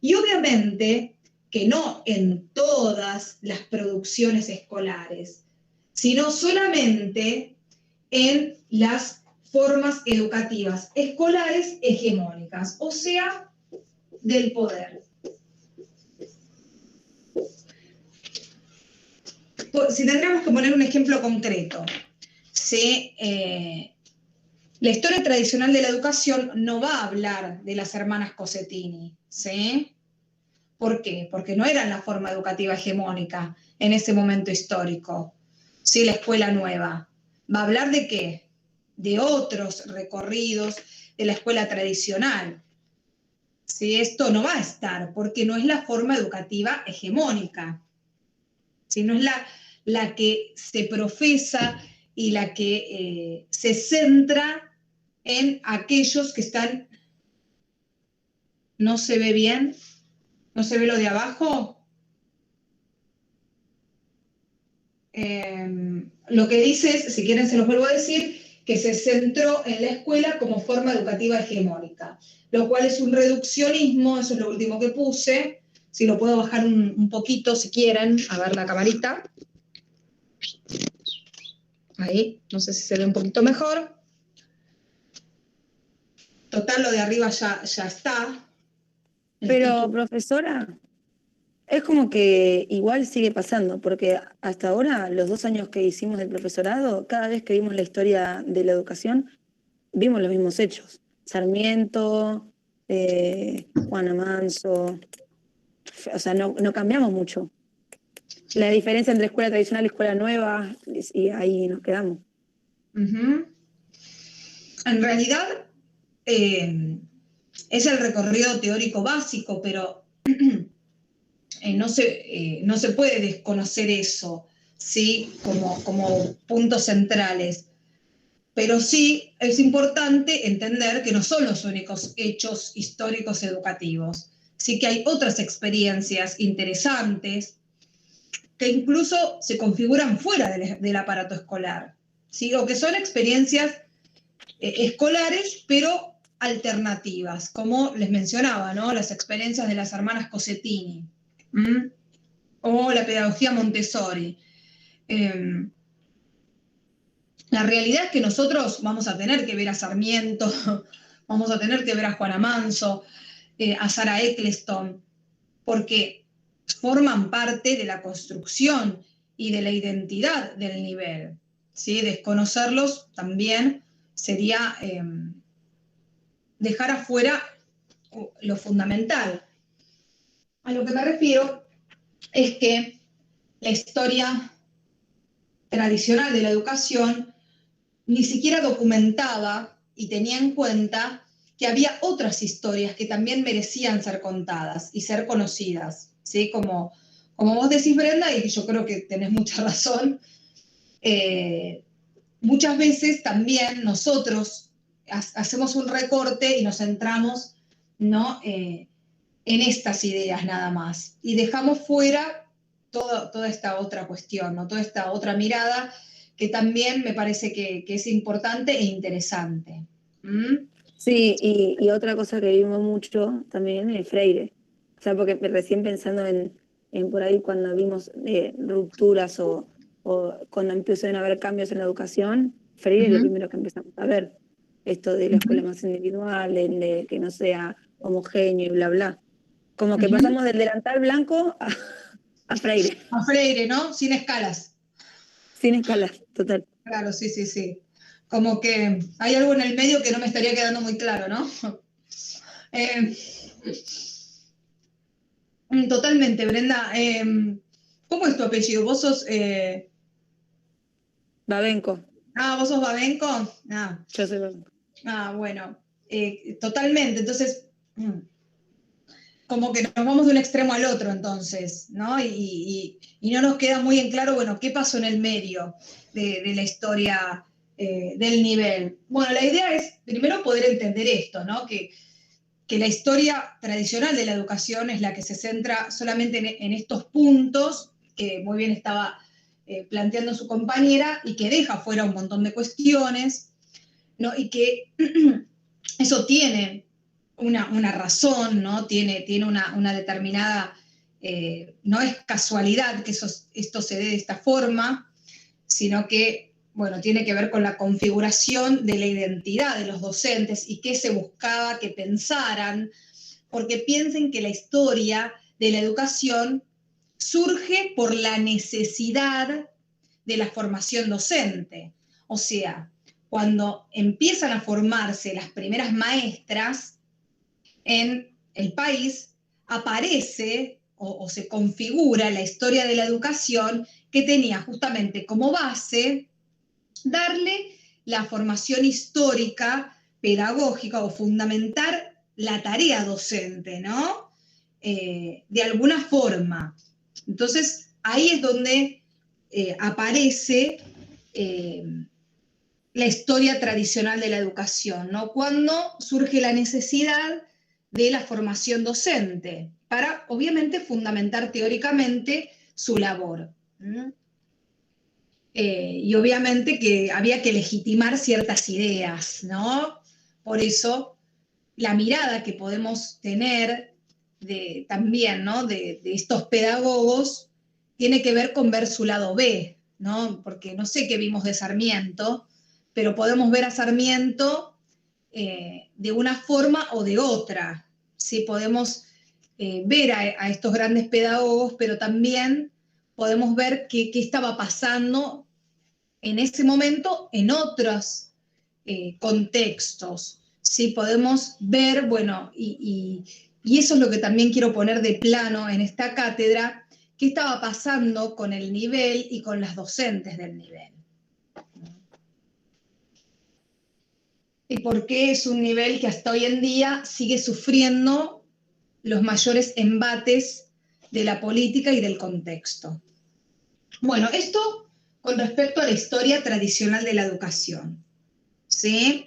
Y obviamente que no en todas las producciones escolares, sino solamente en las formas educativas escolares hegemónicas, o sea, del poder. Si tendríamos que poner un ejemplo concreto, ¿sí? La historia tradicional de la educación no va a hablar de las hermanas Cossettini, ¿sí? ¿Por qué? Porque no eran la forma educativa hegemónica en ese momento histórico, ¿sí? La escuela nueva. ¿Va a hablar de qué? De otros recorridos de la escuela tradicional. ¿Sí? Esto no va a estar, porque no es la forma educativa hegemónica, ¿sí? No es la que se profesa y la que se centra en aquellos que están... ¿No se ve bien? ¿No se ve lo de abajo? Lo que dice es, si quieren se los vuelvo a decir, que se centró en la escuela como forma educativa hegemónica, lo cual es un reduccionismo, eso es lo último que puse, si lo puedo bajar un poquito si quieren, a ver la camarita. Ahí, no sé si se ve un poquito mejor. Total, lo de arriba ya está. Pero, profesora, es como que igual sigue pasando, porque hasta ahora, los 2 años que hicimos del profesorado, cada vez que vimos la historia de la educación, vimos los mismos hechos. Sarmiento, Juana Manso, o sea, no cambiamos mucho. La diferencia entre escuela tradicional y escuela nueva, y ahí nos quedamos. En realidad, es el recorrido teórico básico, pero no se puede desconocer eso, ¿sí? Como puntos centrales. Pero sí es importante entender que no son los únicos hechos históricos educativos, sí que hay otras experiencias interesantes que incluso se configuran fuera del aparato escolar, ¿sí? O que son experiencias escolares, pero alternativas, como les mencionaba, ¿no? Las experiencias de las hermanas Cossettini, o la pedagogía Montessori. La realidad es que nosotros vamos a tener que ver a Sarmiento, vamos a tener que ver a Juana Manso, a Sarah Eccleston, porque forman parte de la construcción y de la identidad del nivel, ¿sí? Desconocerlos también sería dejar afuera lo fundamental. A lo que me refiero es que la historia tradicional de la educación ni siquiera documentaba y tenía en cuenta que había otras historias que también merecían ser contadas y ser conocidas, ¿sí? Como vos decís, Brenda, y yo creo que tenés mucha razón, muchas veces también nosotros hacemos un recorte y nos centramos, ¿no? En estas ideas nada más y dejamos fuera toda esta otra cuestión, ¿no? Toda esta otra mirada que también me parece que es importante e interesante. Sí, y otra cosa que vimos mucho también es Freire. O sea, porque recién pensando en por ahí cuando vimos rupturas o cuando empiezan a haber cambios en la educación, Freire es lo primero que empezamos a ver. Esto de la escuela más individual, de que no sea homogéneo y bla, bla. Como que pasamos del delantal blanco a Freire. A Freire, ¿no? Sin escalas. Sin escalas, total. Claro, sí, sí, sí. Como que hay algo en el medio que no me estaría quedando muy claro, ¿no? Totalmente, Brenda. ¿Cómo es tu apellido? ¿Vos sos...? Babenco. Ah, ¿vos sos Babenco? Ah. Yo soy Babenco. Ah, bueno. Totalmente. Entonces, como que nos vamos de un extremo al otro, entonces, ¿no? Y no nos queda muy en claro, bueno, qué pasó en el medio de la historia del nivel. Bueno, la idea es, primero, poder entender esto, ¿no? Que que la historia tradicional de la educación es la que se centra solamente en estos puntos, que muy bien estaba planteando su compañera, y que deja fuera un montón de cuestiones, ¿no? Y que eso tiene una razón, ¿no? Tiene una determinada, no es casualidad que esto se dé de esta forma, sino que, bueno, tiene que ver con la configuración de la identidad de los docentes y qué se buscaba que pensaran, porque piensen que la historia de la educación surge por la necesidad de la formación docente. O sea, cuando empiezan a formarse las primeras maestras en el país, aparece o se configura la historia de la educación que tenía justamente como base darle la formación histórica, pedagógica o fundamentar la tarea docente, ¿no? De alguna forma. Entonces, ahí es donde aparece la historia tradicional de la educación, ¿no? Cuando surge la necesidad de la formación docente, para, obviamente, fundamentar teóricamente su labor. Y obviamente que había que legitimar ciertas ideas, ¿no? Por eso, la mirada que podemos tener también, ¿no? de estos pedagogos tiene que ver con ver su lado B, ¿no? Porque no sé qué vimos de Sarmiento, pero podemos ver a Sarmiento de una forma o de otra, ¿sí? Podemos ver a estos grandes pedagogos, pero también podemos ver qué estaba pasando en ese momento en otros contextos. ¿Sí? Podemos ver, bueno, y eso es lo que también quiero poner de plano en esta cátedra, qué estaba pasando con el nivel y con las docentes del nivel. Y por qué es un nivel que hasta hoy en día sigue sufriendo los mayores embates de la política y del contexto. Bueno, esto con respecto a la historia tradicional de la educación, ¿sí?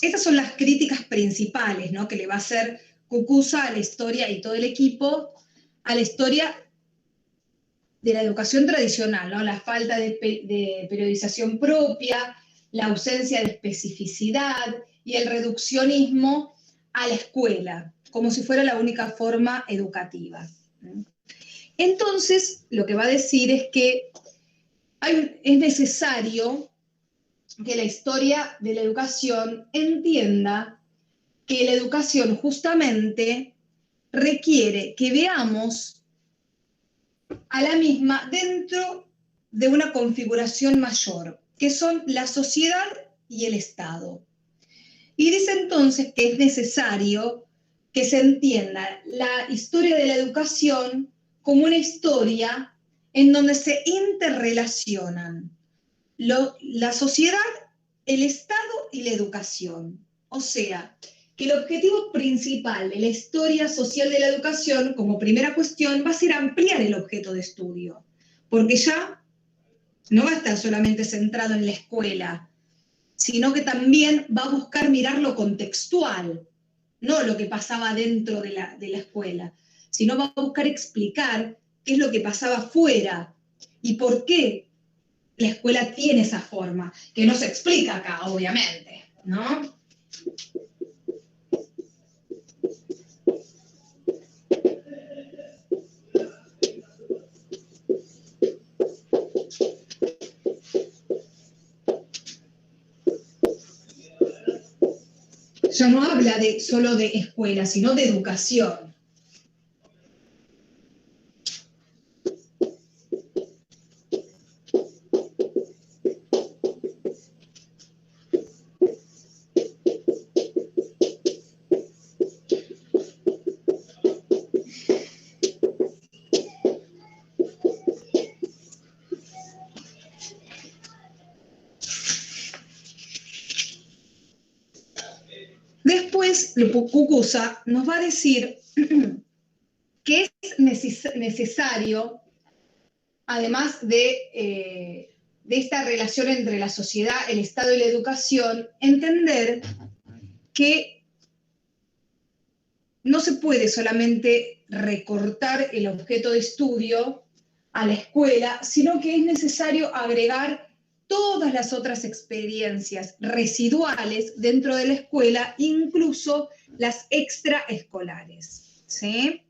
Estas son las críticas principales, ¿no? Que le va a hacer Cucuza a la historia y todo el equipo a la historia de la educación tradicional, ¿no? La falta de periodización propia, la ausencia de especificidad y el reduccionismo a la escuela, como si fuera la única forma educativa. Entonces, lo que va a decir es que es necesario que la historia de la educación entienda que la educación justamente requiere que veamos a la misma dentro de una configuración mayor, que son la sociedad y el Estado. Y dice entonces que es necesario que se entienda la historia de la educación como una historia en donde se interrelacionan la sociedad, el Estado y la educación. O sea, que el objetivo principal de la historia social de la educación, como primera cuestión, va a ser ampliar el objeto de estudio, porque ya no va a estar solamente centrado en la escuela, sino que también va a buscar mirar lo contextual, no lo que pasaba dentro de la escuela, sino va a buscar explicar qué es lo que pasaba fuera y por qué la escuela tiene esa forma, que no se explica acá, obviamente, ¿no? Ya no habla solo de escuela, sino de educación. Después, Cucuza nos va a decir que es necesario, además de esta relación entre la sociedad, el Estado y la educación, entender que no se puede solamente recortar el objeto de estudio a la escuela, sino que es necesario agregar todas las otras experiencias residuales dentro de la escuela, incluso las extraescolares, ¿sí?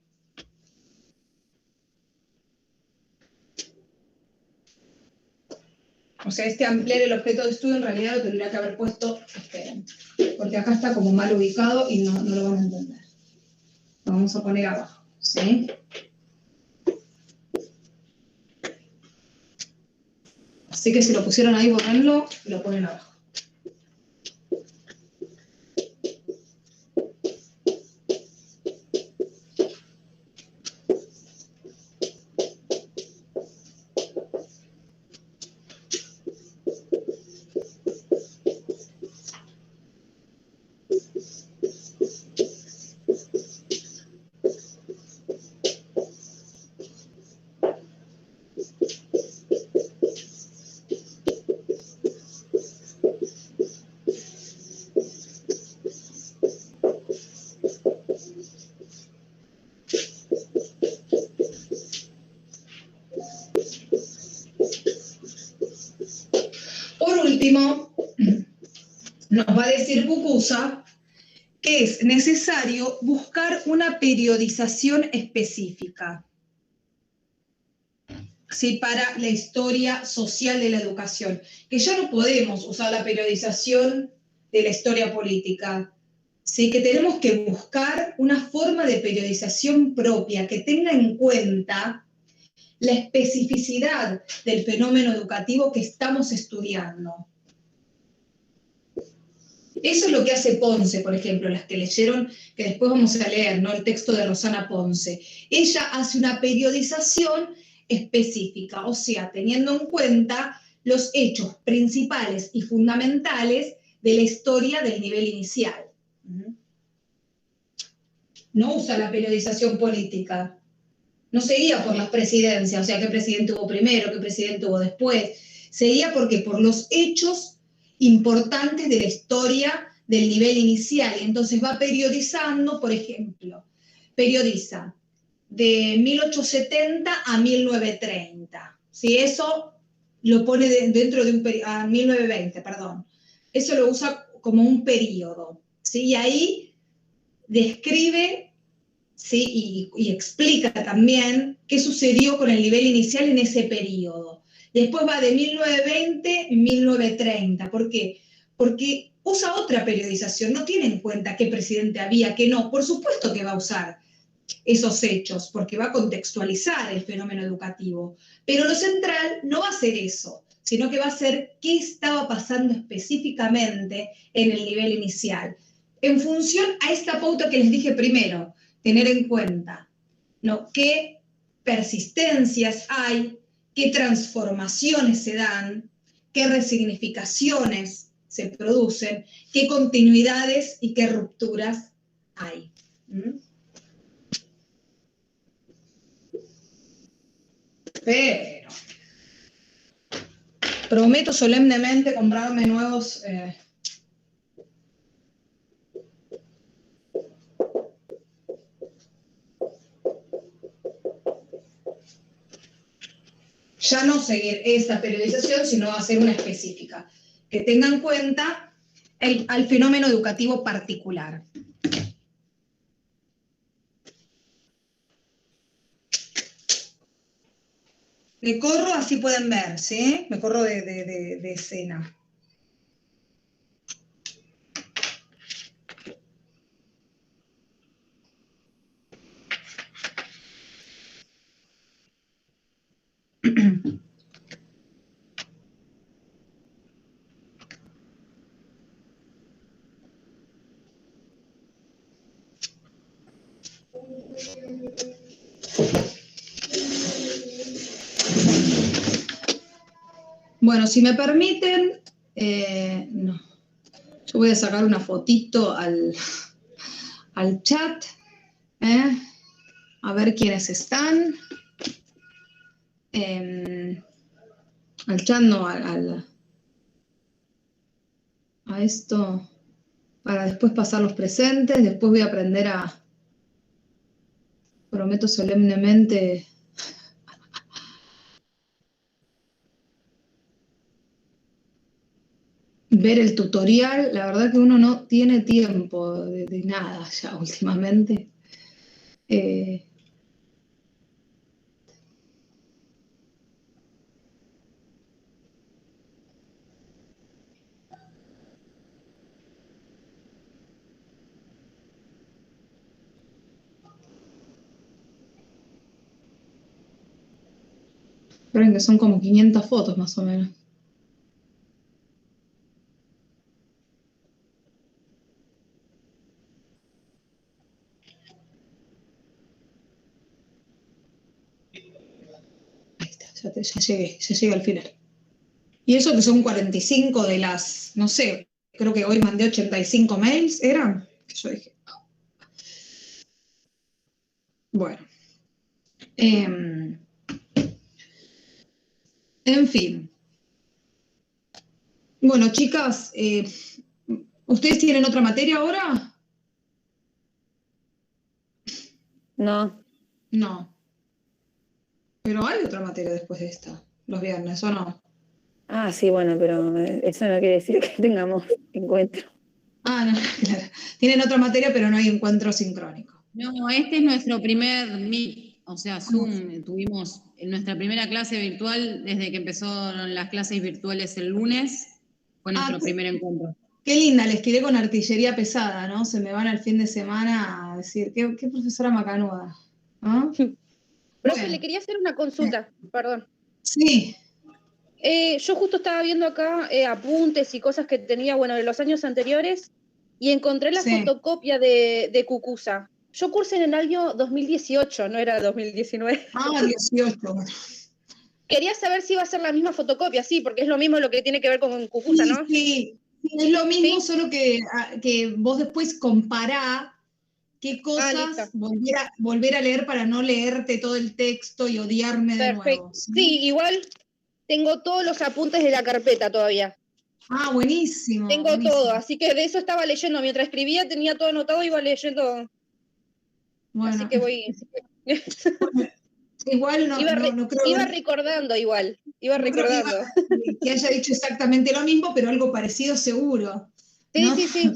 O sea, ampliar el objeto de estudio en realidad lo tendría que haber puesto, esperen, porque acá está como mal ubicado y no lo van a entender. Lo vamos a poner abajo, ¿sí? Así que si lo pusieron ahí, borrenlo y lo ponen abajo. Por último, nos va a decir Pucusa que es necesario buscar una periodización específica, ¿sí? Para la historia social de la educación, que ya no podemos usar la periodización de la historia política, ¿sí? Que tenemos que buscar una forma de periodización propia que tenga en cuenta la especificidad del fenómeno educativo que estamos estudiando. Eso es lo que hace Ponce, por ejemplo, las que leyeron, que después vamos a leer, ¿no? El texto de Rosana Ponce. Ella hace una periodización específica, o sea, teniendo en cuenta los hechos principales y fundamentales de la historia del nivel inicial. No usa la periodización política. No seguía por las presidencias, o sea, qué presidente hubo primero, qué presidente hubo después. Seguía porque por los hechos importantes de la historia del nivel inicial. Y entonces va periodizando, por ejemplo, periodiza de 1870 a 1930. ¿Sí? Eso lo pone dentro de un periodo, a 1920, perdón. Eso lo usa como un periodo. ¿Sí? Y ahí describe, ¿sí? y explica también qué sucedió con el nivel inicial en ese periodo. Después va de 1920 a 1930. ¿Por qué? Porque usa otra periodización, no tiene en cuenta qué presidente había, qué no. Por supuesto que va a usar esos hechos, porque va a contextualizar el fenómeno educativo. Pero lo central no va a ser eso, sino que va a ser qué estaba pasando específicamente en el nivel inicial. En función a esta pauta que les dije primero, tener en cuenta, ¿no? Qué persistencias hay, qué transformaciones se dan, qué resignificaciones se producen, qué continuidades y qué rupturas hay. Pero prometo solemnemente comprarme nuevos... ya no seguir esta periodización, sino hacer una específica, que tenga en cuenta al fenómeno educativo particular. Me corro, así pueden ver, ¿sí? Me corro de escena. Bueno, si me permiten, no. Yo voy a sacar una fotito al chat, a ver quiénes están. Al chat no, a esto, para después pasar los presentes. Después voy a aprender a comprometo solemnemente. Ver el tutorial, la verdad que uno no tiene tiempo de nada ya últimamente. Esperen que son como 500 fotos más o menos. Ahí está, ya llegué al final. Y eso que son 45 de las, no sé, creo que hoy mandé 85 mails, ¿eran? Que yo dije. Bueno. En fin. Bueno, chicas, ¿ustedes tienen otra materia ahora? No, No. Pero hay otra materia después de esta, los viernes, ¿o no? ah, sí, bueno, pero eso no quiere decir que tengamos encuentro. Ah, no, claro. Tienen otra materia, pero no hay encuentro sincrónico. No, este es nuestro primer Meet, o sea, Zoom. Tuvimos en nuestra primera clase virtual desde que empezaron las clases virtuales el lunes, fue nuestro primer encuentro. Qué linda, les tiré con artillería pesada, ¿no? Se me van al fin de semana a decir, qué profesora macanuda, ¿no? Profe, Bueno, le quería hacer una consulta, perdón. sí, Yo justo estaba viendo acá apuntes y cosas que tenía, bueno, de los años anteriores, y encontré la sí. fotocopia de Cucusa. Yo cursé en el año 2018, no era 2019. Ah, 18. Bueno. Quería saber si iba a ser la misma fotocopia, sí, porque es lo mismo lo que tiene que ver con Cucusa, ¿no? Sí, es lo mismo, ¿Sí? solo que vos después compará qué cosas listo. volver a leer para no leerte todo el texto y odiarme de Perfecto. nuevo. ¿Sí? Sí, igual tengo todos los apuntes de la carpeta todavía. Ah, buenísimo. Tengo buenísimo. todo, así que de eso estaba leyendo. Mientras escribía tenía todo anotado, iba leyendo. Bueno, Así que voy. igual no creo Iba recordando igual. Iba no creo recordando. que haya dicho exactamente lo mismo, pero algo parecido seguro. Sí, ¿no? sí, sí.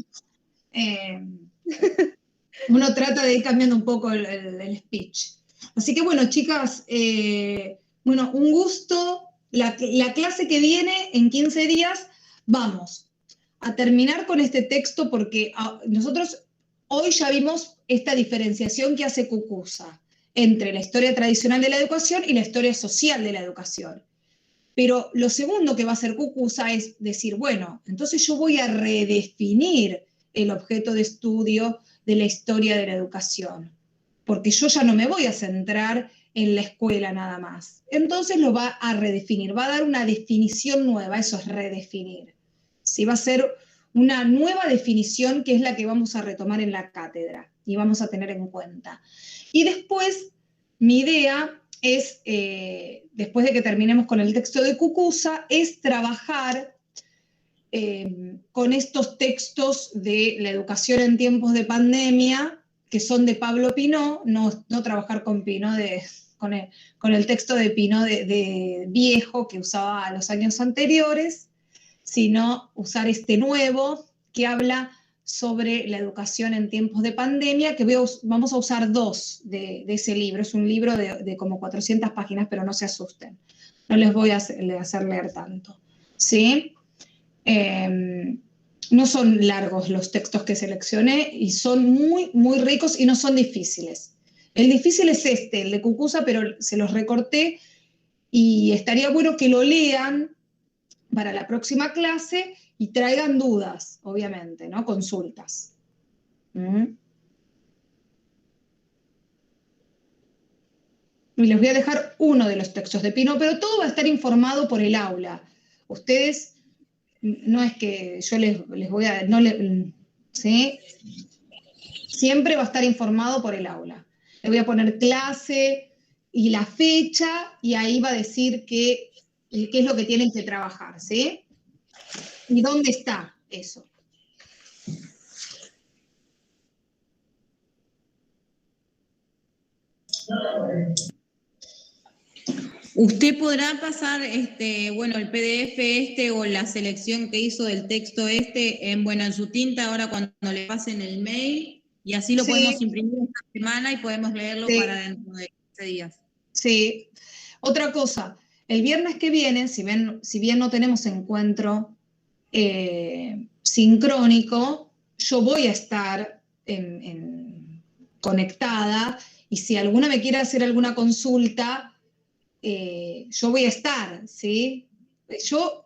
Uno trata de ir cambiando un poco el speech. Así que bueno, chicas, bueno, un gusto. La clase que viene en 15 días, vamos a terminar con este texto porque nosotros hoy ya vimos esta diferenciación que hace Cucuza entre la historia tradicional de la educación y la historia social de la educación. Pero lo segundo que va a hacer Cucuza es decir, bueno, entonces yo voy a redefinir el objeto de estudio de la historia de la educación, porque yo ya no me voy a centrar en la escuela nada más. Entonces lo va a redefinir, va a dar una definición nueva, eso es redefinir. Sí, va a ser una nueva definición que es la que vamos a retomar en la cátedra y vamos a tener en cuenta. Y después, mi idea es, después de que terminemos con el texto de Cucuza, es trabajar con estos textos de la educación en tiempos de pandemia, que son de Pablo Pinó, no trabajar con Pinó con el texto de Pinó de viejo que usaba a los años anteriores, sino usar este nuevo que habla sobre la educación en tiempos de pandemia, que vamos a usar dos de ese libro. Es un libro de como 400 páginas, pero no se asusten. No les voy a hacer leer tanto. ¿Sí? No son largos los textos que seleccioné y son muy, muy ricos y no son difíciles. El difícil es este, el de Cucuza, pero se los recorté y estaría bueno que lo lean para la próxima clase y traigan dudas, obviamente, ¿no? Consultas. Y les voy a dejar uno de los textos de Pinó, pero todo va a estar informado por el aula. Ustedes, no es que yo les voy a... ¿sí? Siempre va a estar informado por el aula. Le voy a poner clase y la fecha y ahí va a decir qué es lo que tienen que trabajar, ¿sí? ¿Y dónde está eso? Usted podrá pasar bueno, el PDF o la selección que hizo del texto en su tinta ahora cuando le pasen el mail, y así lo Sí. podemos imprimir esta semana y podemos leerlo Sí. para dentro de 15 días. Sí. Otra cosa, el viernes que viene, si bien no tenemos encuentro sincrónico, yo voy a estar conectada, y si alguna me quiere hacer alguna consulta, yo voy a estar, ¿sí? Yo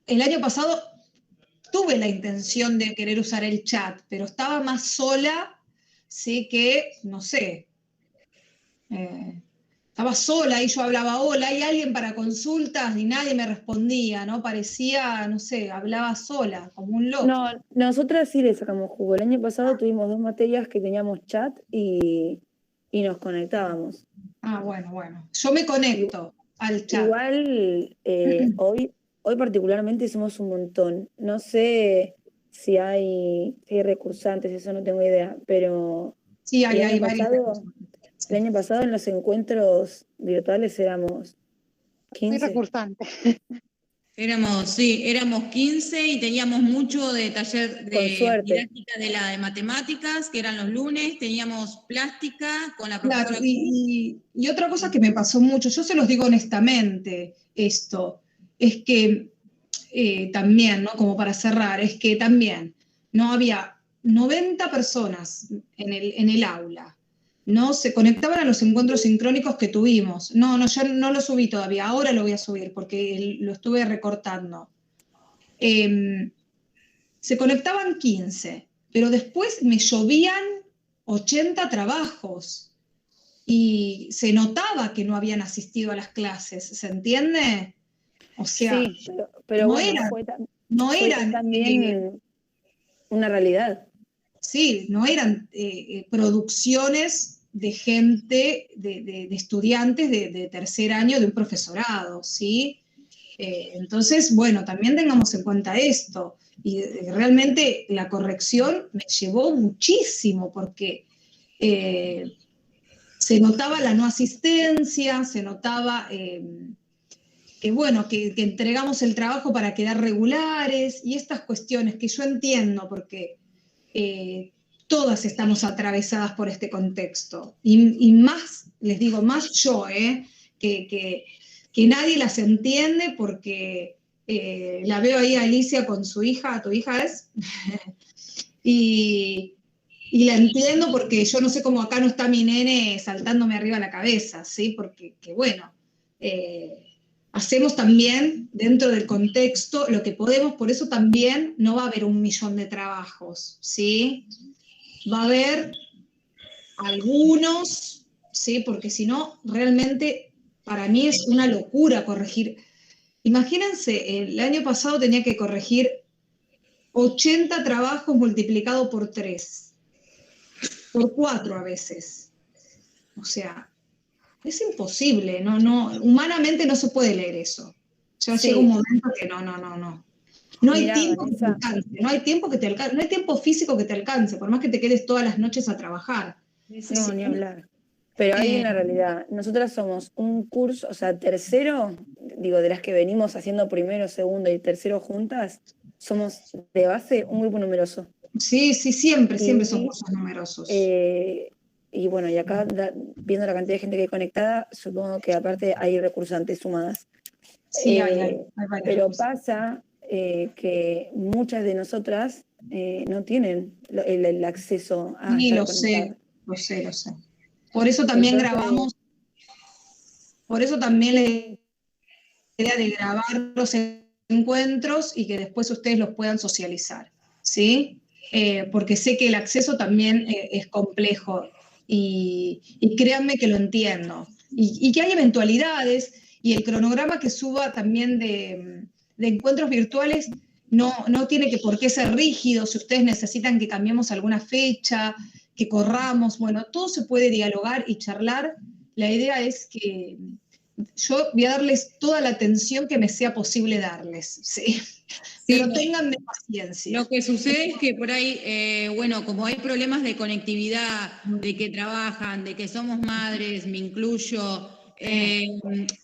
el año pasado tuve la intención de querer usar el chat, pero estaba más sola, ¿sí? Que, no sé, estaba sola y yo hablaba, hola, ¿hay alguien para consultas? Y nadie me respondía, ¿no? Parecía, no sé, hablaba sola, como un loco. No, nosotras sí le sacamos jugo. El año pasado tuvimos 2 materias que teníamos chat y nos conectábamos. Ah, bueno. Yo me conecto al chat. Igual hoy particularmente somos un montón. No sé si hay recursantes, eso no tengo idea, pero Sí, el hay año varias pasado, cosas. el año pasado en los encuentros virtuales éramos Muy 15. recursante. Éramos 15 y teníamos mucho de taller Con de suerte. didáctica de matemáticas, que eran los lunes, teníamos plástica con la Claro, profesora. y otra cosa que me pasó mucho, yo se los digo honestamente, esto, es que también, ¿no? Como para cerrar, es que también no había 90 personas en el aula, ¿no? Se conectaban a los encuentros sincrónicos que tuvimos. No, ya no lo subí todavía, ahora lo voy a subir porque lo estuve recortando. Se conectaban 15, pero después me llovían 80 trabajos. Y se notaba que no habían asistido a las clases, ¿se entiende? O sea, Sí, pero no bueno, eran, fue no eran también una realidad. sí, no eran producciones de gente, de estudiantes de tercer año de un profesorado, ¿sí? Entonces, bueno, también tengamos en cuenta esto. Y realmente la corrección me llevó muchísimo porque se notaba la no asistencia, se notaba que, bueno, que entregamos el trabajo para quedar regulares y estas cuestiones que yo entiendo porque todas estamos atravesadas por este contexto. Y más, les digo, más yo, que nadie las entiende porque la veo ahí a Alicia con su hija, ¿tu hija es? Y la entiendo porque yo no sé cómo acá no está mi nene saltándome arriba de la cabeza, ¿sí? Porque, que bueno, hacemos también dentro del contexto lo que podemos, por eso también no va a haber 1.000.000 de trabajos, ¿sí? Va a haber algunos, ¿sí? Porque si no, realmente para mí es una locura corregir. Imagínense, el año pasado tenía que corregir 80 trabajos multiplicado por 3. Por 4 a veces. O sea, es imposible, humanamente no se puede leer eso. Ya Sí. llega un momento que no. No hay Mirá, tiempo que te Vanessa. alcance, no hay tiempo que te alcance, no hay tiempo físico que te alcance, por más que te quedes todas las noches a trabajar. No, ni hablar. Pero hay una realidad. Nosotras somos un curso, o sea, tercero, digo, de las que venimos haciendo primero, segundo y tercero juntas, somos de base un grupo numeroso. Sí, siempre son cursos numerosos. Y bueno, y acá viendo la cantidad de gente que hay conectada, supongo que aparte hay recursantes sumadas. Sí, hay varias pero cosas. pasa que muchas de nosotras no tienen el acceso a Sí, estar lo conectadas. sé. Por eso también Entonces, grabamos, por eso también la idea de grabar los encuentros y que después ustedes los puedan socializar, ¿sí? Porque sé que el acceso también es complejo y créanme que lo entiendo. Y que hay eventualidades y el cronograma que suba también de encuentros virtuales no tiene que por qué ser rígido. Si ustedes necesitan que cambiemos alguna fecha, que corramos, bueno, todo se puede dialogar y charlar. La idea es que yo voy a darles toda la atención que me sea posible darles, ¿sí? pero tengan de paciencia. Lo que sucede es que por ahí, bueno, como hay problemas de conectividad, de que trabajan, de que somos madres, me incluyo,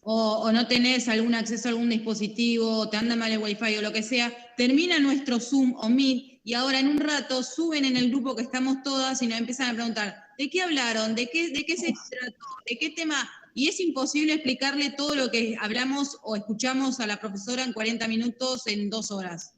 o no tenés algún acceso a algún dispositivo, te anda mal el wifi o lo que sea, termina nuestro Zoom o Meet y ahora en un rato suben en el grupo que estamos todas y nos empiezan a preguntar, ¿de qué hablaron? ¿De qué se trató? ¿De qué tema? Y es imposible explicarle todo lo que hablamos o escuchamos a la profesora en 40 minutos, en 2 horas.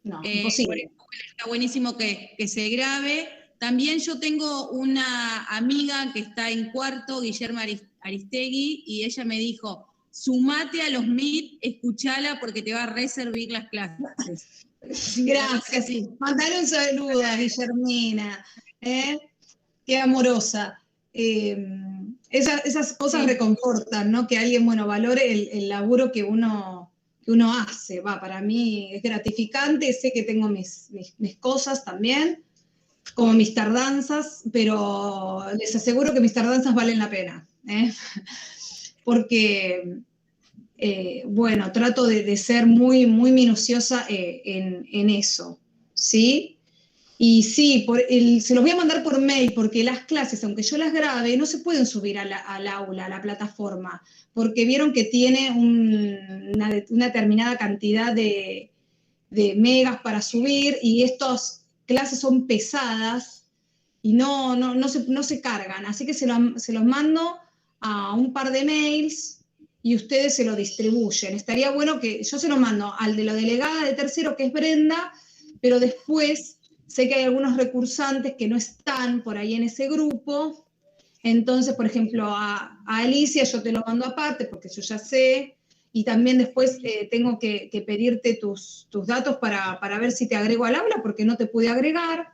No, imposible. Está buenísimo que se grabe. También yo tengo una amiga que está en cuarto, Guillermo Aristegui, y ella me dijo, sumate a los Meet, escuchala porque te va a reservir las clases. Gracias. Sí. Mandale un saludo a Guillermina. Qué amorosa. Esas cosas reconfortan, ¿no? Que alguien, bueno, valore el laburo que uno hace. Para mí es gratificante, sé que tengo mis cosas también, como mis tardanzas, pero les aseguro que mis tardanzas valen la pena, porque, bueno, trato de ser muy, muy minuciosa en eso, ¿sí? Y sí, se los voy a mandar por mail, porque las clases, aunque yo las grabe, no se pueden subir al aula, a la plataforma, porque vieron que tiene una determinada cantidad de megas para subir, y estas clases son pesadas y no se cargan. Así que se los mando a un par de mails y ustedes se lo distribuyen. Estaría bueno que yo se lo mando al de la delegada de tercero, que es Brenda, pero después sé que hay algunos recursantes que no están por ahí en ese grupo. Entonces, por ejemplo, a Alicia yo te lo mando aparte porque yo ya sé, y también después tengo que pedirte tus datos para ver si te agrego al aula, porque no te pude agregar.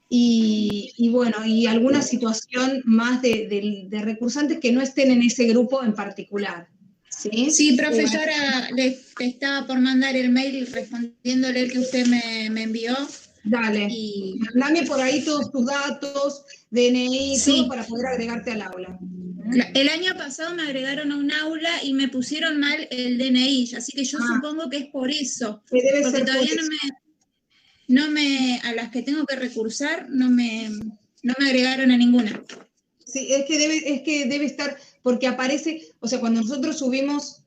Y bueno, y alguna situación más de recursantes que no estén en ese grupo en particular. Sí, profesora, le estaba por mandar el mail respondiéndole el que usted me envió. Dale, dame por ahí todos tus datos, DNI, todo para poder agregarte al aula. El año pasado me agregaron a un aula y me pusieron mal el DNI, así que yo supongo que es por eso. Debe porque ser todavía a las que tengo que recursar no me agregaron a ninguna. Sí, es que debe estar, porque aparece, o sea, cuando nosotros subimos,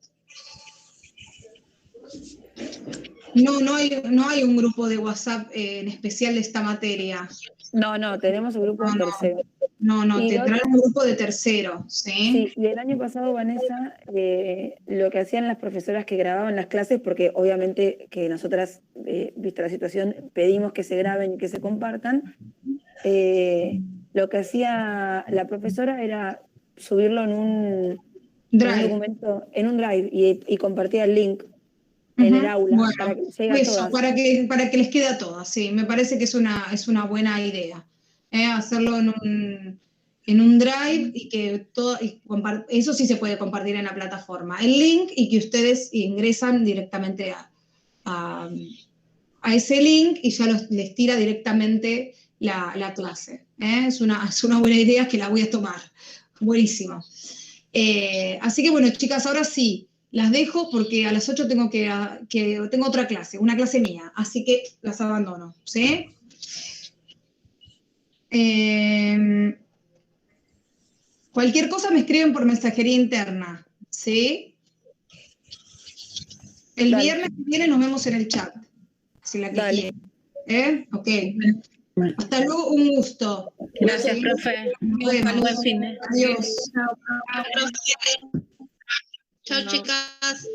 no hay un grupo de WhatsApp en especial de esta materia. No, tenemos un grupo de tercero. No, tendrán un grupo de tercero, ¿sí? Sí, y el año pasado, Vanessa, lo que hacían las profesoras que grababan las clases, porque obviamente que nosotras, vista la situación, pedimos que se graben y que se compartan, lo que hacía la profesora era subirlo en un documento, en un drive, y compartía el link en el aula, bueno, para que llegue a todas. Para que les quede a todas, sí, me parece que es una buena idea. Hacerlo en un drive y que eso sí se puede compartir en la plataforma. El link, y que ustedes ingresan directamente a ese link y ya les tira directamente la clase. Es una buena idea que la voy a tomar. Buenísimo. Así que bueno, chicas, ahora sí, las dejo porque a las 8 tengo otra clase, una clase mía, así que las abandono, ¿sí? Cualquier cosa me escriben por mensajería interna, ¿sí? El viernes que viene nos vemos en el chat, si la que quiere. Ok. Hasta luego, un gusto. Gracias, profe. Buen fin de. Adiós. Chao, chicas.